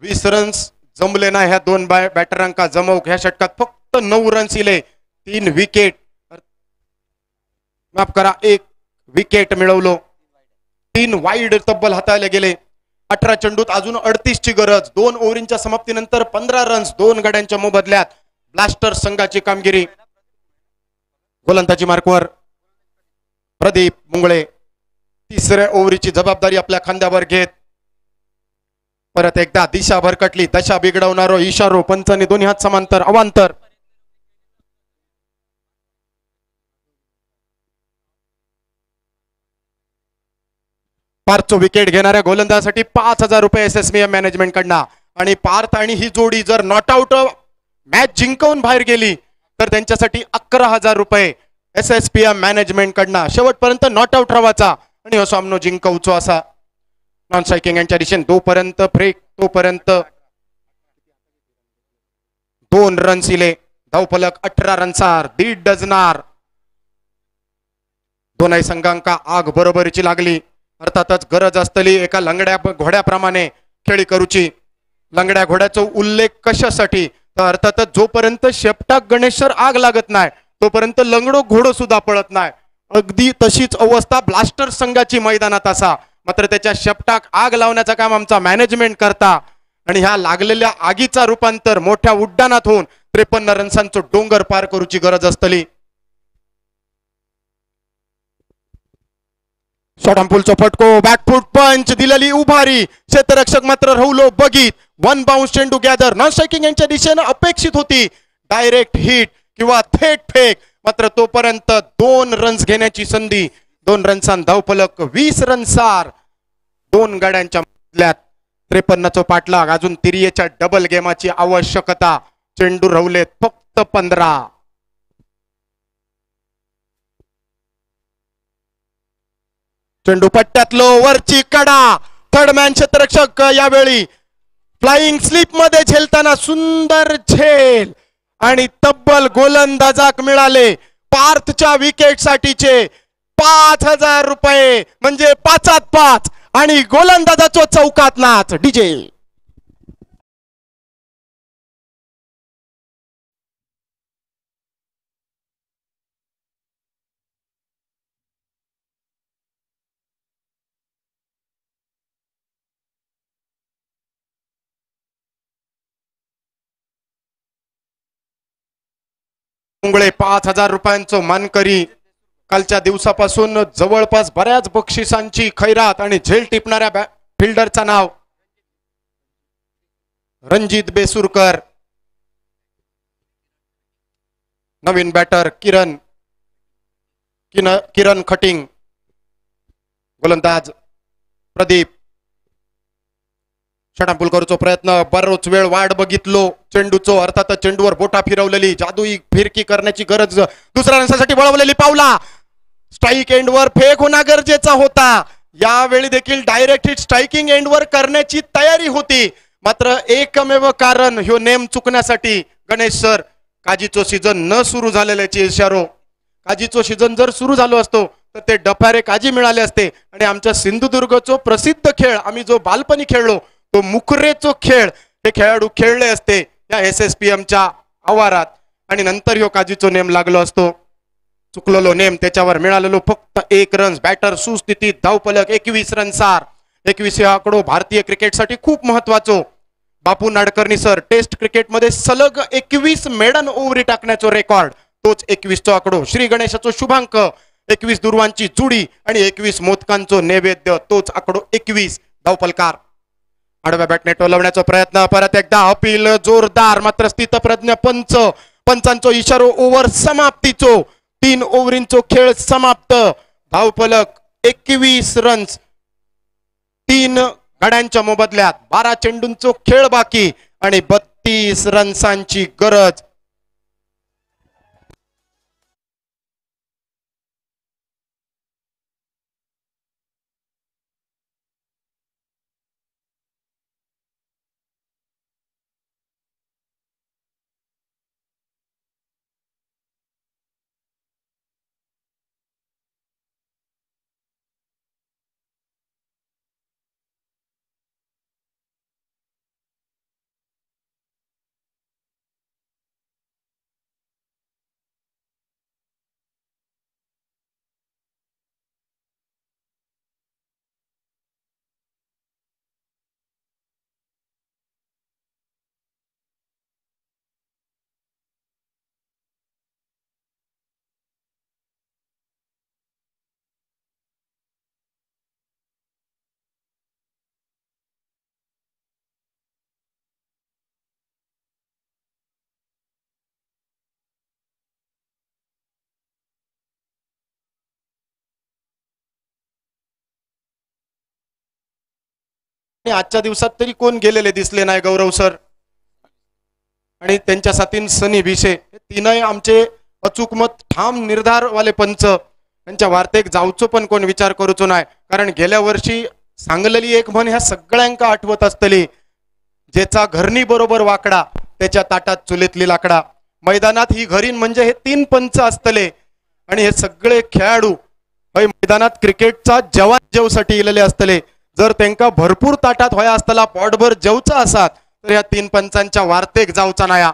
वीस रन्स जमले ना ह्या दोन बॅटरांका जमवूक. ह्या षटकात फक्त 9 रन्स इले, 3 विकेट, माफ करा 1 विकेट मिळवलो, 3 वाईड तब्बल हाताळले गेले. 18 चेंडूत अजून 38 ची गरज. 2 ओव्हरींच्या समाप्तीनंतर 15 रन्स 2 गड्यांच्या मोबदल्यात. ब्लास्टर संघाची कामगिरी. गोलंदाजी मार्कवर प्रदीप मुंगळे तिसऱ्या ओव्हरीची जबाबदारी आपल्या खांद्यावर घेत परत एकदा दिशा भरकटली. दशा बिघडवणारो इशारो पंचांनी दोन्ही हात समांतर अवांतर. पार्थचो विकेट घेणाऱ्या गोलंदाजासाठी 5,000 रुपये SSBM मॅनेजमेंट कडनं. आणि पार्थ आणि ही जोडी जर नॉट आउट मॅच जिंकवून बाहेर गेली तर त्यांच्यासाठी 11,000 रुपये SSPM मॅनेजमेंट कडनं. शेवटपर्यंत नॉट आउट राहायचा आणि हो सामनो जिंकवचो असा. नॉन स्ट्रायकिंग यांच्या दिशेने तोपर्यंत ब्रेक, तोपर्यंत 2 रन्स इले. धावफलक 18 रन्सार, 1.5 डझनार. दोनही संघांका आग बरोबरीची लागली. अर्थातच गरज असतली एका लंगड्या घोड्याप्रमाणे खेळी करूची. लंगड्या घोड्याचा उल्लेख कशासाठी तर अर्थातच जोपर्यंत शेपटाक गणेशर आग लागत नाही तोपर्यंत लंगडो घोडो सुद्धा पळत नाही. अगदी तशीच अवस्था ब्लास्टर संघाची मैदानात असा. मात्र त्याच्या शेपटाक आग लावण्याचं काम आमचा मॅनेजमेंट करता आणि ह्या लागलेल्या आगीचा रूपांतर मोठ्या उड्डाणात होऊन 53 रन्सांचं डोंगर पार करूची गरज असतली. शॉटअँपुलचा फटको, बॅकफूट पंच दिलेली उभारी. क्षेत्ररक्षक मात्र राहुलो बघित. 1 बाउन्स चेंडू गॅदर. नॉन स्ट्रायकिंग यांच्या दिशेने अपेक्षित होती डायरेक्ट हिट किंवा थेट फेक. मात्र तोपर्यंत 2 रन्स घेण्याची संधी. 2 रन्सां धावफलक 20 रन्सार. 2 गाड्यांच्या मधल्यात 53 पाठलाग. अजून तिरियेच्या डबल गेमाची आवश्यकता. चेंडू राहुलेत फक्त 15. चेंडू पट्ट्यातलो वरची कडा. थर्ड मॅन क्षेत्ररक्षक यावेळी फ्लाइंग स्लिप मध्ये झेलताना सुंदर झेल आणि तब्बल गोलंदाजाक मिळाले पार्थच्या विकेट साठीचे 5,000 रुपये म्हणजे 5त 5 आणि गोलंदाजाचो चौकात नाच. डीजे मुंगळे 5,000 रुपयांचं मानकरी. कालच्या दिवसापासून जवळपास बऱ्याच बक्षिसांची खैरात आणि झेल टिपणाऱ्या फिल्डरचं नाव रणजित बेसुरकर. नवीन बॅटर किरण खटिंग. गोलंदाज प्रदीप. षटअँपुल करूचो प्रयत्न. बरोच वेळ वाट बघितलो चेंडूचो. अर्थात चेंडूवर बोटा फिरवलेली जादुई फिरकी करण्याची गरज. दुसऱ्या रन्सासाठी वळवलेली पावला. स्ट्राईक एंडवर फेक होणं गरजेचा होता. यावेळी देखील डायरेक्ट हिट स्ट्रायकिंग एंडवर करण्याची तयारी होती. मात्र एकमेव कारण ह्यो नेम चुकण्यासाठी गणेश सर काजीचो सीझन न सुरू झालेल्याची इशारो. काजीचो सीझन जर सुरू झालो असतो तर ते डफारे काजी मिळाले असते आणि आमच्या सिंधुदुर्गचो प्रसिद्ध खेळ आम्ही जो बालपणी खेळलो तो मुखरेचो खेळ हे खेळाडू खेळले असते या SSPMच्या आवारात आणि नंतर ह्यो काजीचो नेम लागलो असतो. चुकलेलो नेम. त्याच्यावर मिळालेलो फक्त 1 रन्स. बॅटर सुस्थितीत. धावफलक 21 रन्सार. 21 हा आकडो भारतीय क्रिकेटसाठी खूप महत्वाचो. बापू नाडकर्णी सर टेस्ट क्रिकेटमध्ये सलग 21 मेडन ओव्हरी टाकण्याचो रेकॉर्ड तोच 21 आकडो. श्री गणेशाचो शुभांक 21 दुर्वांची जुडी आणि 21 मोदकांचो नैवेद्य तोच आकडो 21. धावपलकार आडव्या बॅटने टोलवण्याचा प्रयत्न. परत एकदा अपील जोरदार मात्र स्थितप्रज्ञ पंचांचो इशारो. ओव्हर समाप्तीचो. 3 ओव्हरींचो खेळ समाप्त. धावफलक 21 रन्स. 3 गड्यांच्या मोबदल्यात 12 चेंडूंचो खेळ बाकी आणि 32 रन्सांची गरज. आजच्या दिवसात तरी कोण गेलेले दिसले नाही गौरव सर आणि त्यांच्या साथीन सनी भिशे. तीनही आमचे अचूक मत ठाम निर्धार वाले पंच. त्यांच्या वार्तेक जाऊचो पण कोण विचार करूचो नाही. कारण गेल्या वर्षी सांगलेली एक म्हण ह्या सगळ्यांका आठवत असतली. ज्याचा घरणी बरोबर वाकडा त्याच्या ताटात चुलीतली लाकडा. मैदानात ही घरीन म्हणजे हे 3 पंच असतले आणि हे सगळे खेळाडू मैदानात क्रिकेटचा जवान जेवसाठी इलेले असतले. जर त्यांका भरपूर ताटात होया असताना पॉटभर जेवचा असात तर या 3 पंचांच्या वार्तेक जाऊचा नाया.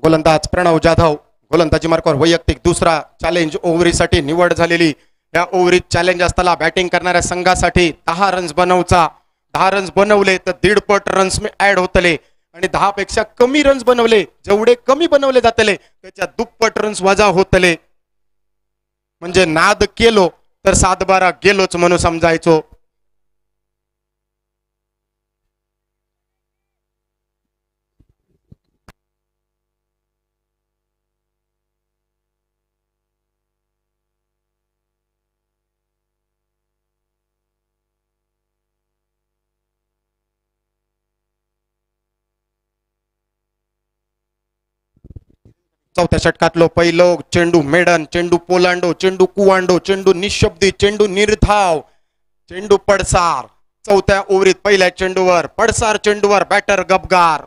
गोलंदाज प्रणव जाधव गोलंदाजी मार्कावर वैयक्तिक दुसरा चॅलेंज ओव्हरीसाठी निवड झालेली. या ओव्हरीत चॅलेंज असताना बॅटिंग करणाऱ्या संघासाठी 10 रन्स बनवचा. 10 रन्स बनवले तर 1.5 पट रन्स ऍड होतले आणि 10 पेक्षा कमी रन्स बनवले जेवढे कमी बनवले जातले त्याच्या दुप्पट रन्स वजा होतले. म्हणजे नाद केलो तर 7-12 गेलोच म्हणून समजायचो. चौथ्या षटकातलो पहिलो चेंडू मेडन. चेंडू पोलांडो. चेंडू कुवांडो. चेंडू निशब्दी. चेंडू निर्धाव. चेंडू पडसार. चौथ्या ओव्हरीत पहिल्या चेंडूवर पडसार चेंडूवर बॅटर गबगार.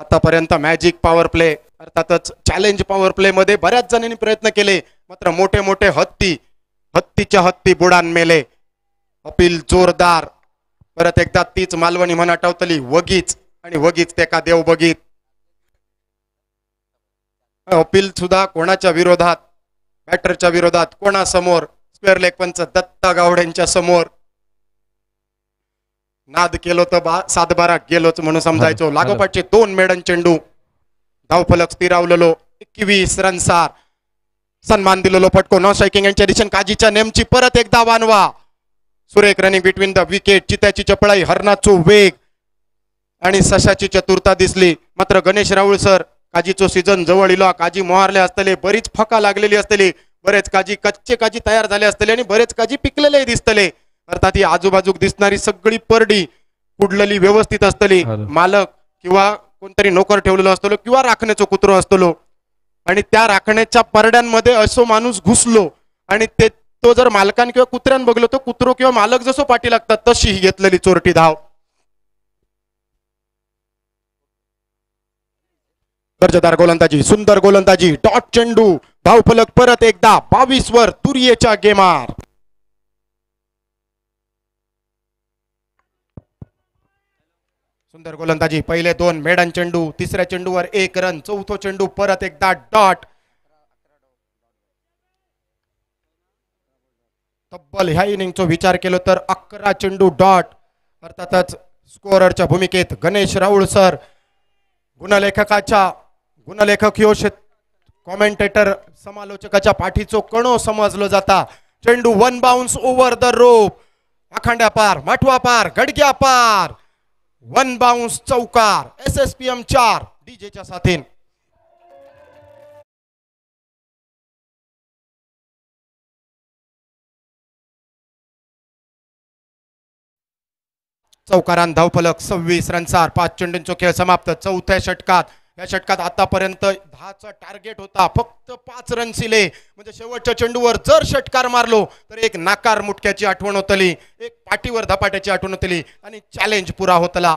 आतापर्यंत मॅजिक पॉवर प्ले अर्थातच चॅलेंज पॉवर प्ले मध्ये बऱ्याच जणांनी प्रयत्न केले मात्र मोठे मोठे हत्तीच्या हत्ती बुडान मेले. अपील जोरदार. परत एकदा तीच मालवणी म्हण आठवतली. वगीच आणि वगीच ते का देव बघित. अपील सुद्धा कोणाच्या विरोधात बॅटरच्या विरोधात कोणासमोर स्क्वेअर लेग पंच दत्ता गावड्यांच्या समोर. नाद केलो तर 7-12 गेलोच म्हणून समजायचो. लागोपाठचे 2 मेडन चेंडू. धावफलक स्थिरावलेलो 21 रन्सार. सन्मान दिलेलो फटको. नॉन स्ट्रायकिंग यांच्या एडिशन काजीच्या नेमची परत एकदा वानवा. सुरेख रनिंग बिटवीन द विकेट. चित्याची चपळाई. हरणाचो वेग आणि सशाची चतुरता दिसली. मात्र गणेश राऊळ सर काजीचो सीझन जवळ इलो. काजी मोहारले असतले. बरीच फका लागलेली असतली. बरेच कच्चे काजी तयार झाले असतले आणि बरेच काजी पिकलेले दिसतले. अर्थात ही आजूबाजूक दिसणारी सगळी परडी कुडलेली व्यवस्थित असतली. मालक किंवा कोणतरी नोकर ठेवलेलो असतो किंवा राखण्याचो कुत्रो असतो आणि त्या राखण्याच्या परड्यांमध्ये असो माणूस घुसलो आणि तो जर मालकान किंवा कुत्र्यान बघलो तो कुत्रो किंवा मालक जसो पाठी लागतात तशी ही घेतलेली चोरटी धाव. दर्जेदार गोलंदाजी. सुंदर गोलंदाजी. डॉट चेंडू. धावफलक परत एकदा 22 वर तुर्येच्या गेमार. सुंदर गोलंदाजी. पहिले 2 मेडन चेंडू. तिसऱ्या चेंडूवर 1 रन. चौथो चेंडू परत एकदा डॉट. तब्बल ह्या इनिंगचा विचार केलो तर 11 चेंडू डॉट. अर्थातच स्कोररच्या भूमिकेत गणेश राऊळ सर, गुणलेखक यो कॉमेंटेटर समालोचकाच्या पाठीचो कणो समजलो जाता. चेंडू one bounce over the rope, आखांड्या पार, माठवा पार, गडग्या पार, वन बाउन्स चौकार. SSPM 4 डीजेच्या साथीन. चौकारान धावफलक 26 रनसार. 5 चेंडूंचो खेळ समाप्त. चौथ्या षटकात, या षटकात आतापर्यंत 10चा टार्गेट होता, फक्त 5 रन सिले. म्हणजे शेवटच्या चेंडूवर जर षटकार मारलो तर एक नाकार मुटक्याची आठवण होतली, एक पाठीवर धपाट्याची आठवण होतली आणि चॅलेंज पुरा होतला.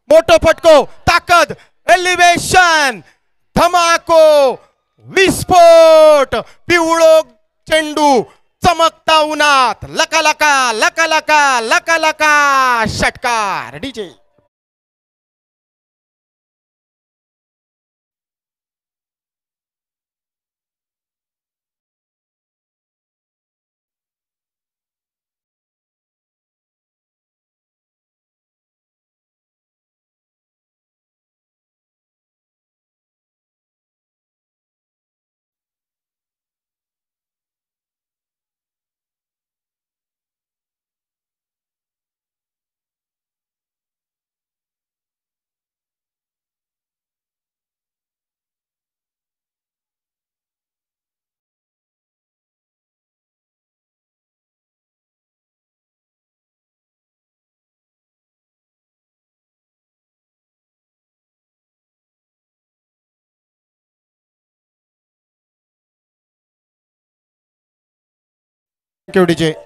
मोठो फटको, ताकद, एलिव्हेशन, धमाको, विस्फोट, पिवळो चेंडू चमकता उन्हात, लका लका लका लका लका लका षटकार. डीजे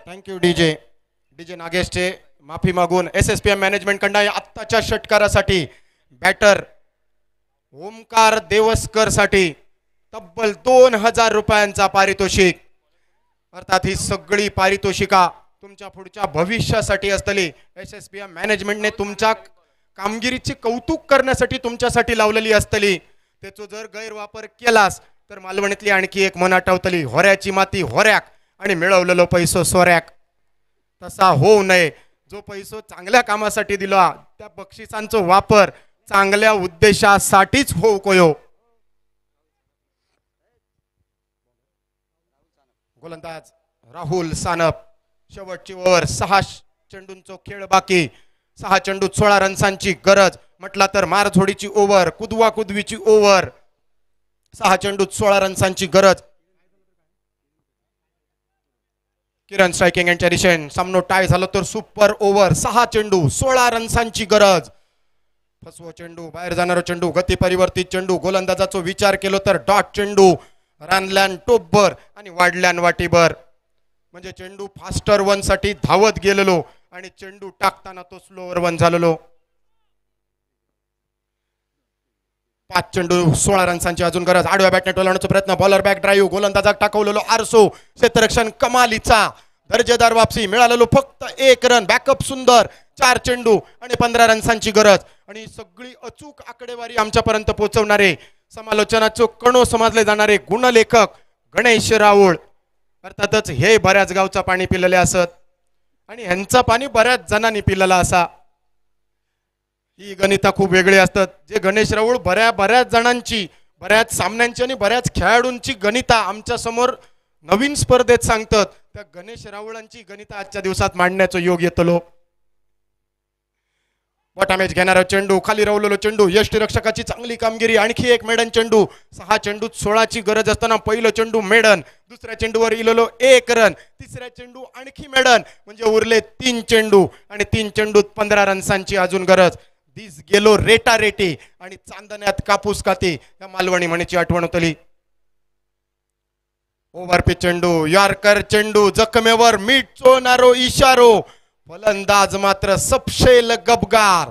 थँक्यू डीजे नागेशचे माफी मागून SSPM मॅनेजमेंट कडून आत्ताच्या षटकारासाठी बॅटर ओमकार देवस्कर साठी तब्बल 2000 रुपयांचा पारितोषिक. अर्थात ही सगळी पारितोषिका तुमच्या पुढच्या भविष्यासाठी असतली. SSPM मॅनेजमेंटने तुमच्या कामगिरीचे कौतुक करण्यासाठी तुमच्यासाठी लावलेली असतली. त्याचो जर गैरवापर केलास तर मालवणीतली आणखी एक म्हण आठवतली, होऱ्याची माती होऱ्याक आणि मिळवलेलो पैसो सोऱ्याक. तसा होऊ नये. जो पैसो चांगल्या कामासाठी दिला त्या बक्षिसांचा वापर चांगल्या उद्देशासाठीच होऊ कोयो. गोलंदाज राहुल सानप. शेवटची ओव्हर, 6 चेंडूंचो खेळ बाकी, 6 चेंडूत 16 रन्सांची गरज. म्हटला तर मारझोडीची ओव्हर, कुदवा कुदवीची ओव्हर, 6 चेंडूत 16 रन्सांची गरज. किरण स्ट्रायकिंग यांच्या दिशेने सामनो टाय झालं तर सुपर ओव्हर, 6 चेंडू 16 रन्सांची गरज. फसवो चेंडू, बाहेर जाणारा चेंडू, गती परिवर्तित चेंडू, गोलंदाजाचा विचार केलो तर डॉट चेंडू, रानल्यान टोपभर आणि वाढल्यान वाटीभर. म्हणजे चेंडू फास्टर वन साठी धावत गेलेलो आणि चेंडू टाकताना तो स्लोअर वन झालेलो. 5 चेंडू 16 रन्सांची अजून गरज. आडव्या बॅटने टोलवण्याचा प्रयत्न, बॉलर बॅक ड्राईव्ह, गोलंदाजाक टाकवलेलो आरसो, क्षेत्ररक्षण कमालीचा, दर्जेदार वापसी, मिळालेलो फक्त 1 रन. बॅकअप सुंदर, 4 चेंडू आणि 15 रन्सांची गरज. आणि सगळी अचूक आकडेवारी आमच्यापर्यंत पोहोचवणारे, समालोचनाचो कणो समजले जाणारे गुणलेखक गणेश राऊळ. अर्थातच हे बऱ्याच गावचा पाणी पिलेले असत आणि ह्यांचा पाणी बऱ्याच जणांनी पिलेला असा. ही गणिता खूप वेगळी असतात. जे गणेश राऊळ बऱ्याच जणांची, बऱ्याच सामन्यांची आणि बऱ्याच खेळाडूंची गणिता आमच्या समोर नवीन स्पर्धेत सांगतात, त्या गणेश राऊळांची गणिता आजच्या दिवसात मांडण्याचा योग येतलो. बॉटॅमेज घेणारा चेंडू, खाली रावलेलो चेंडू, यष्टीरक्षकाची चांगली कामगिरी. आणखी एक मेडन चेंडू, 6 चेंडूत 16ची गरज असताना पहिलं चेंडू मेडन, दुसऱ्या चेंडूवर इलेलो 1 रन, तिसऱ्या चेंडू आणखी मेडन, म्हणजे उरले 3 चेंडू आणि 3 चेंडूत 15 रन्सांची अजून गरज. दिस गेलो रेटा रेटी आणि चांदण्यात कापूस काती, या मालवणी म्हणीची आठवण होतली. ओव्हरपिच चेंडू, यॉर्कर चेंडू, जखमेवर मीठ चोळणारो इशारो, फलंदाज मात्र सपशेल गबगार.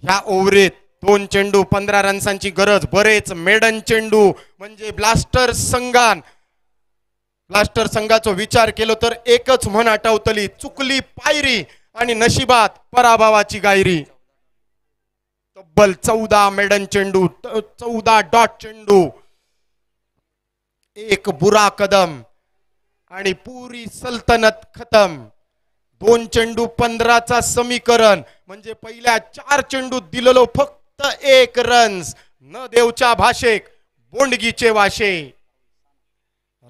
ह्या ओव्हरीत 2 चेंडू 15 रन्सांची गरज, बरेच मेडन चेंडू. म्हणजे ब्लास्टर संघाचा विचार केलो तर एकच म्हण आठवतली, चुकली पायरी आणि नशिबात पराभवाची गायरी. तब्बल 14 मेडन चेंडू, 14 डॉट चेंडू, एक बुरा कदम आणि पुरी सल्तनत खतम. 2 चेंडू 15चा समीकरण म्हणजे पहिल्या 4 चेंडूत दिलेलो फक्त 1 रन्स. न देवच्या भाषेक बोंडगीचे वाशे.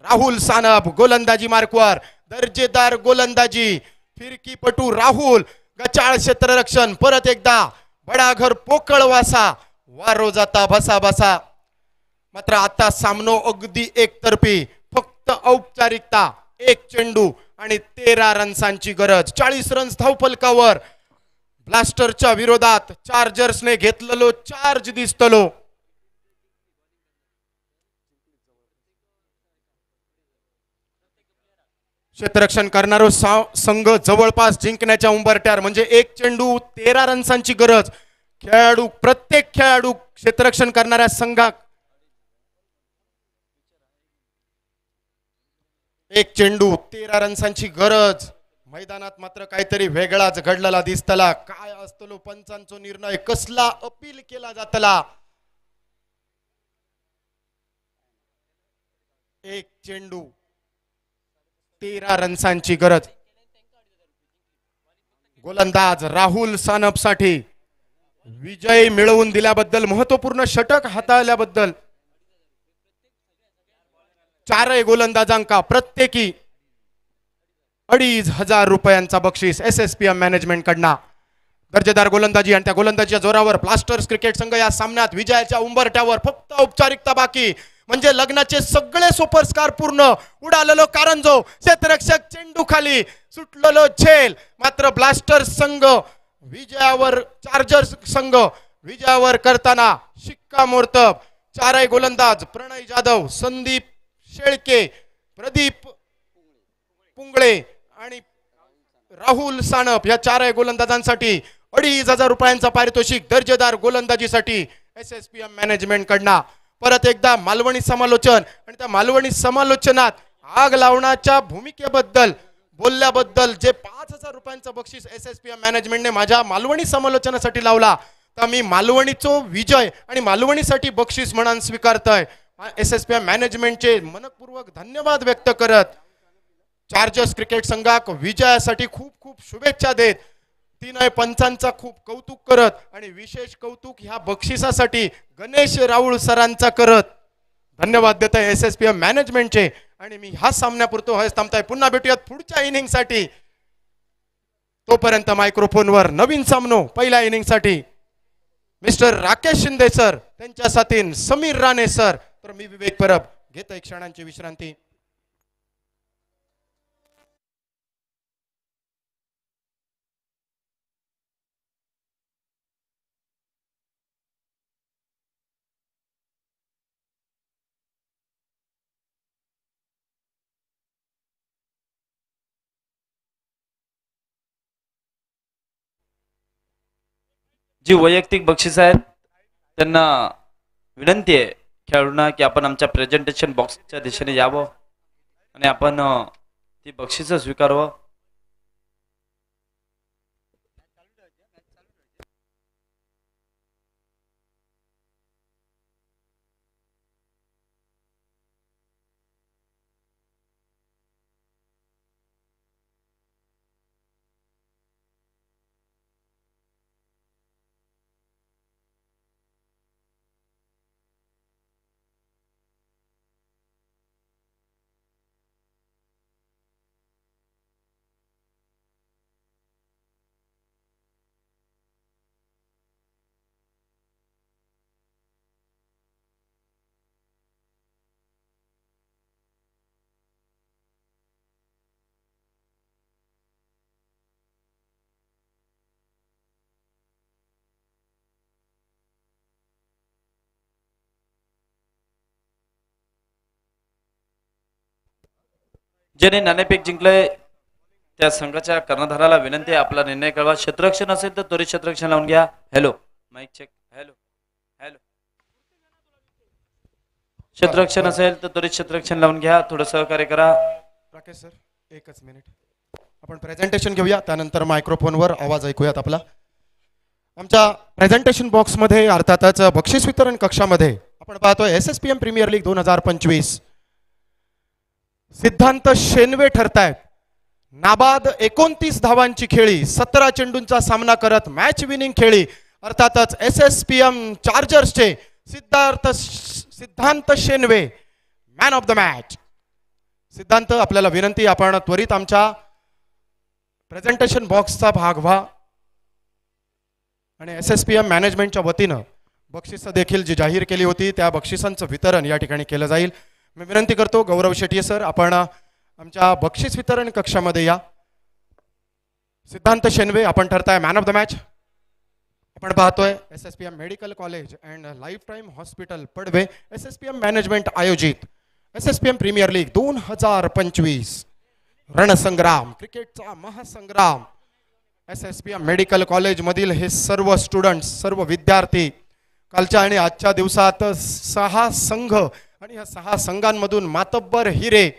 राहुल सानप गोलंदाजी मार्कवर. दर्जेदार गोलंदाजी. फिरकीपटू राहुल. गचाळ क्षेत्ररक्षण. परत एकदा बडाघर पोकळ वासा. वारो जाता भसा भसा. मात्र आता सामनो अगदी एकतर्फी. फक्त औपचारिकता. 1 चेंडू आणि 13 रन्सांची गरज. 40 रन्स धावफलकावर. ब्लास्टरच्या विरोधात चार्जर्सने घेतलेलो चार्ज दिसतलो. क्षेत्ररक्षण करणारो संघ जवळपास जिंकण्याच्या उंबरठ्यावर. म्हणजे 1 चेंडू 13 रन्सांची गरज. खेळाडू प्रत्येक खेळाडू क्षेत्ररक्षण करणाऱ्या संघात 1 चेंडू 13 रन्सांची गरज. मैदानात मात्र काहीतरी वेगळाच घडलेला दिसतला. काय असतलो पंचांचा निर्णय. कसला अपील केला जातला. 1 चेंडू 13 रन्सांची गरज. गोलंदाज राहुल सानप साठी विजय मिळवून दिल्याबद्दल, महत्वपूर्ण षटक हाताळल्याबद्दल 4 गोलंदाजांका प्रत्येकी 2500 रुपयांचा बक्षीस SSPM मॅनेजमेंट कडनं. दर्जेदार गोलंदाजी आणि त्या गोलंदाजीच्या जोरावर ब्लास्टर्स क्रिकेट संघ या सामन्यात विजयाच्या उंबरठ्यावर. फक्त औपचारिकता बाकी. म्हणजे लग्नाचे सगळे सुपरस्टार पूर्ण. उडालेलो कारंजो. क्षेत्ररक्षक चेंडू खाली. सुटलेलो झेल. मात्र ब्लास्टर्स संघ विजयावर, चार्जर्स संघ विजयावर करताना शिक्कामोर्तब. 4 गोलंदाज प्रणय जाधव, संदीप शेळके, प्रदीप पुंगळे आणि राहुल सानप या 4 गोलंदाजांसाठी 2500 रुपयांचा पारितोषिक. दर्जेदार गोलंदाजीसाठी SSPM मॅनेजमेंट कडनं. परत एकदा मालवणी समालोचन आणि त्या मालवणी समालोचनात आग लावण्याच्या भूमिकेबद्दल बोलल्याबद्दल जे 5000 रुपयांचा बक्षीस SSPM मॅनेजमेंटने माझ्या मालवणी समालोचनासाठी लावला, तर मी मालवणीचो विजय आणि मालवणीसाठी बक्षीस म्हणून स्वीकारतोय. SSPM मॅनेजमेंटचे मनपूर्वक धन्यवाद व्यक्त करत चार्जर्स क्रिकेट संघाक विजयासाठी खूप खूप शुभेच्छा देत, 3 पंचांचा खूप कौतुक करत आणि विशेष कौतुक ह्या बक्षिसासाठी गणेश राऊळ सरांचा करत धन्यवाद देत आहे SSPM मॅनेजमेंटचे. आणि मी ह्या सामन्यापुरतो हयच थांबताय. पुन्हा भेटूयात पुढच्या इनिंगसाठी. तोपर्यंत मायक्रोफोनवर नवीन सामनो पहिल्या इनिंगसाठी मिस्टर राकेश शिंदे सर, त्यांच्या साथीन समीर राणे सर, तर मी विवेक परब घेत एक क्षणांची विश्रांती. जी वैयक्तिक बक्षीस आहेत त्यांना विनंती आहे खेळाडूंना की आपण आमच्या प्रेझेंटेशन बॉक्सच्या दिशेने यावं आणि आपण ती बक्षिसं स्वीकारावं. ज्याने नाणेफेक जिंकलंय त्या संघाच्या कर्णधाराला विनंती आहे आपला निर्णय कळवा. क्षेत्ररक्षण असेल तर त्वरित क्षेत्ररक्षण लावून घ्या. Hello mike check. Hello hello. क्षेत्ररक्षण असेल तर त्वरित क्षेत्ररक्षण लावून घ्या. थोडं सहकार्य करा. राकेश सर एकच मिनिट, आपण प्रेझेंटेशन घेऊया, त्यानंतर मायक्रोफोनवर आवाज ऐकूयात आपला. आमच्या प्रेझेंटेशन बॉक्समध्ये अर्थातच बक्षीस वितरण कक्षामध्ये आपण पाहतोय SSPM प्रीमियर लीग 2025. सिद्धांत शेनवे ठरतायत. नाबाद 29 धावांची खेळी, 17 चेंडूंचा सामना करत मॅच विनिंग खेळी अर्थातच SSPM चार्जर्सचे सिद्धांत शेनवे मॅन ऑफ द मॅच. सिद्धांत, आपल्याला विनंती, आपण त्वरित आमच्या प्रेझेंटेशन बॉक्सचा भाग व्हा आणि SSPM मॅनेजमेंटच्या वतीनं बक्षिसं देखील जी जाहीर केली होती त्या बक्षिसांचं वितरण या ठिकाणी केलं जाईल. मी विनंती करतो गौरव शेट्टी सर, आपण आमच्या बक्षीस वितरण कक्षामध्ये या. सिद्धांत शेनवे, आपण ठरताय मॅन ऑफ द मॅच. आपण पाहतोय SSPM medical college and life time hospital Padave, SSPM management आयोजित SSPM प्रीमियर लीग 2025 रणसंग्राम, क्रिकेटचा महासंग्राम. SSPM मेडिकल कॉलेज मधील हे सर्व स्टुडंट्स, सर्व विद्यार्थी कालच्या आणि आजच्या दिवसात 6 संघ आणि या 6 संघांमधून मातब्बर हिरे,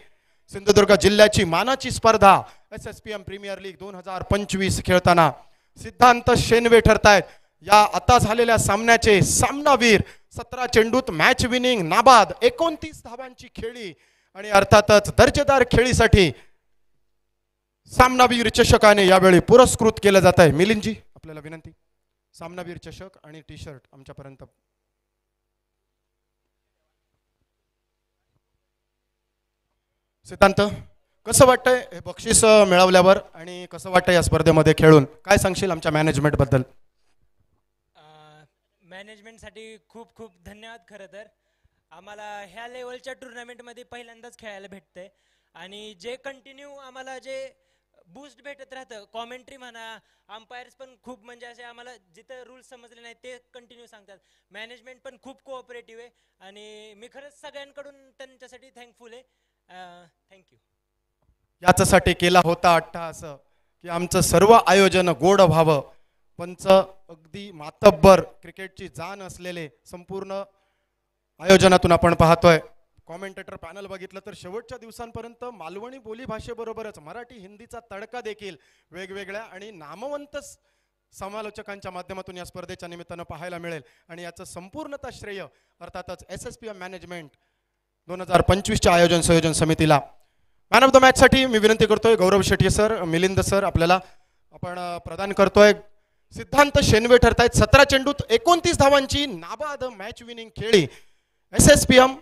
सिंधुदुर्ग जिल्ह्याची मानाची स्पर्धा SSPM प्रीमियर लीग 2025 खेळताना सिद्धांत शेनवे ठरतायत या आता झालेल्या सामन्याचे सामनावीर. 17 चेंडूत मॅच विनिंग, नाबाद 29 धावांची खेळी आणि अर्थातच दर्जेदार खेळीसाठी सामनावीर चषकाने यावेळी पुरस्कृत केलं जात आहे. मिलिंदजी, आपल्याला विनंती, सामनावीर चषक आणि टी शर्ट आमच्यापर्यंत. सिद्धांत, कसं वाटतंय हे बक्षीस मिळवल्यावर आणि कसं वाटतंय या स्पर्धेमध्ये खेळून, काय सांगशील आमच्या मॅनेजमेंट बद्दल? मॅनेजमेंटसाठी खूप खूप धन्यवाद. खरं तर आम्हाला ह्या लेवलच्या टुर्नामेंटमध्ये पहिल्यांदाच खेळायला भेटतंय आणि जे कंटिन्यू आम्हाला जे बूस्ट भेटत राहतं, कॉमेंट्री म्हणा, अंपायर्स पण खूप म्हणजे असे आम्हाला जिथं रूल्स समजले नाही ते कंटिन्यू सांगतात. मॅनेजमेंट पण खूप कोऑपरेटिव्ह आहे आणि मी खरंच सगळ्यांकडून त्यांच्यासाठी थँकफुल आहे. थँक्यू. याच्यासाठी केला होता अट्टहास की आमचं सर्व आयोजन गोड व्हावं. पंच अगदी मातब्बर, क्रिकेटची जाण असलेले संपूर्ण आयोजनातून आपण पाहतोय. कॉमेंटेटर पॅनल बघितलं तर शेवटच्या दिवसांपर्यंत मालवणी बोली भाषेबरोबरच मराठी हिंदीचा तडका देखील वेगवेगळ्या आणि नामवंत समालोचकांच्या माध्यमातून या स्पर्धेच्या निमित्तानं पाहायला मिळेल आणि याचं संपूर्णतः श्रेय अर्थातच SSPM मॅनेजमेंट 2025च्या आयोजन संयोजन समितीला. मॅन ऑफ द मॅच साठी मी विनंती करतोय गौरव शेट्टी सर, मिलिंद सर, आपल्याला आपण प्रदान करतोय. सिद्धांत शेनवे ठरतायत 17 चेंडूत 29 धावांची नाबाद मॅच विनिंग खेळी. SSPM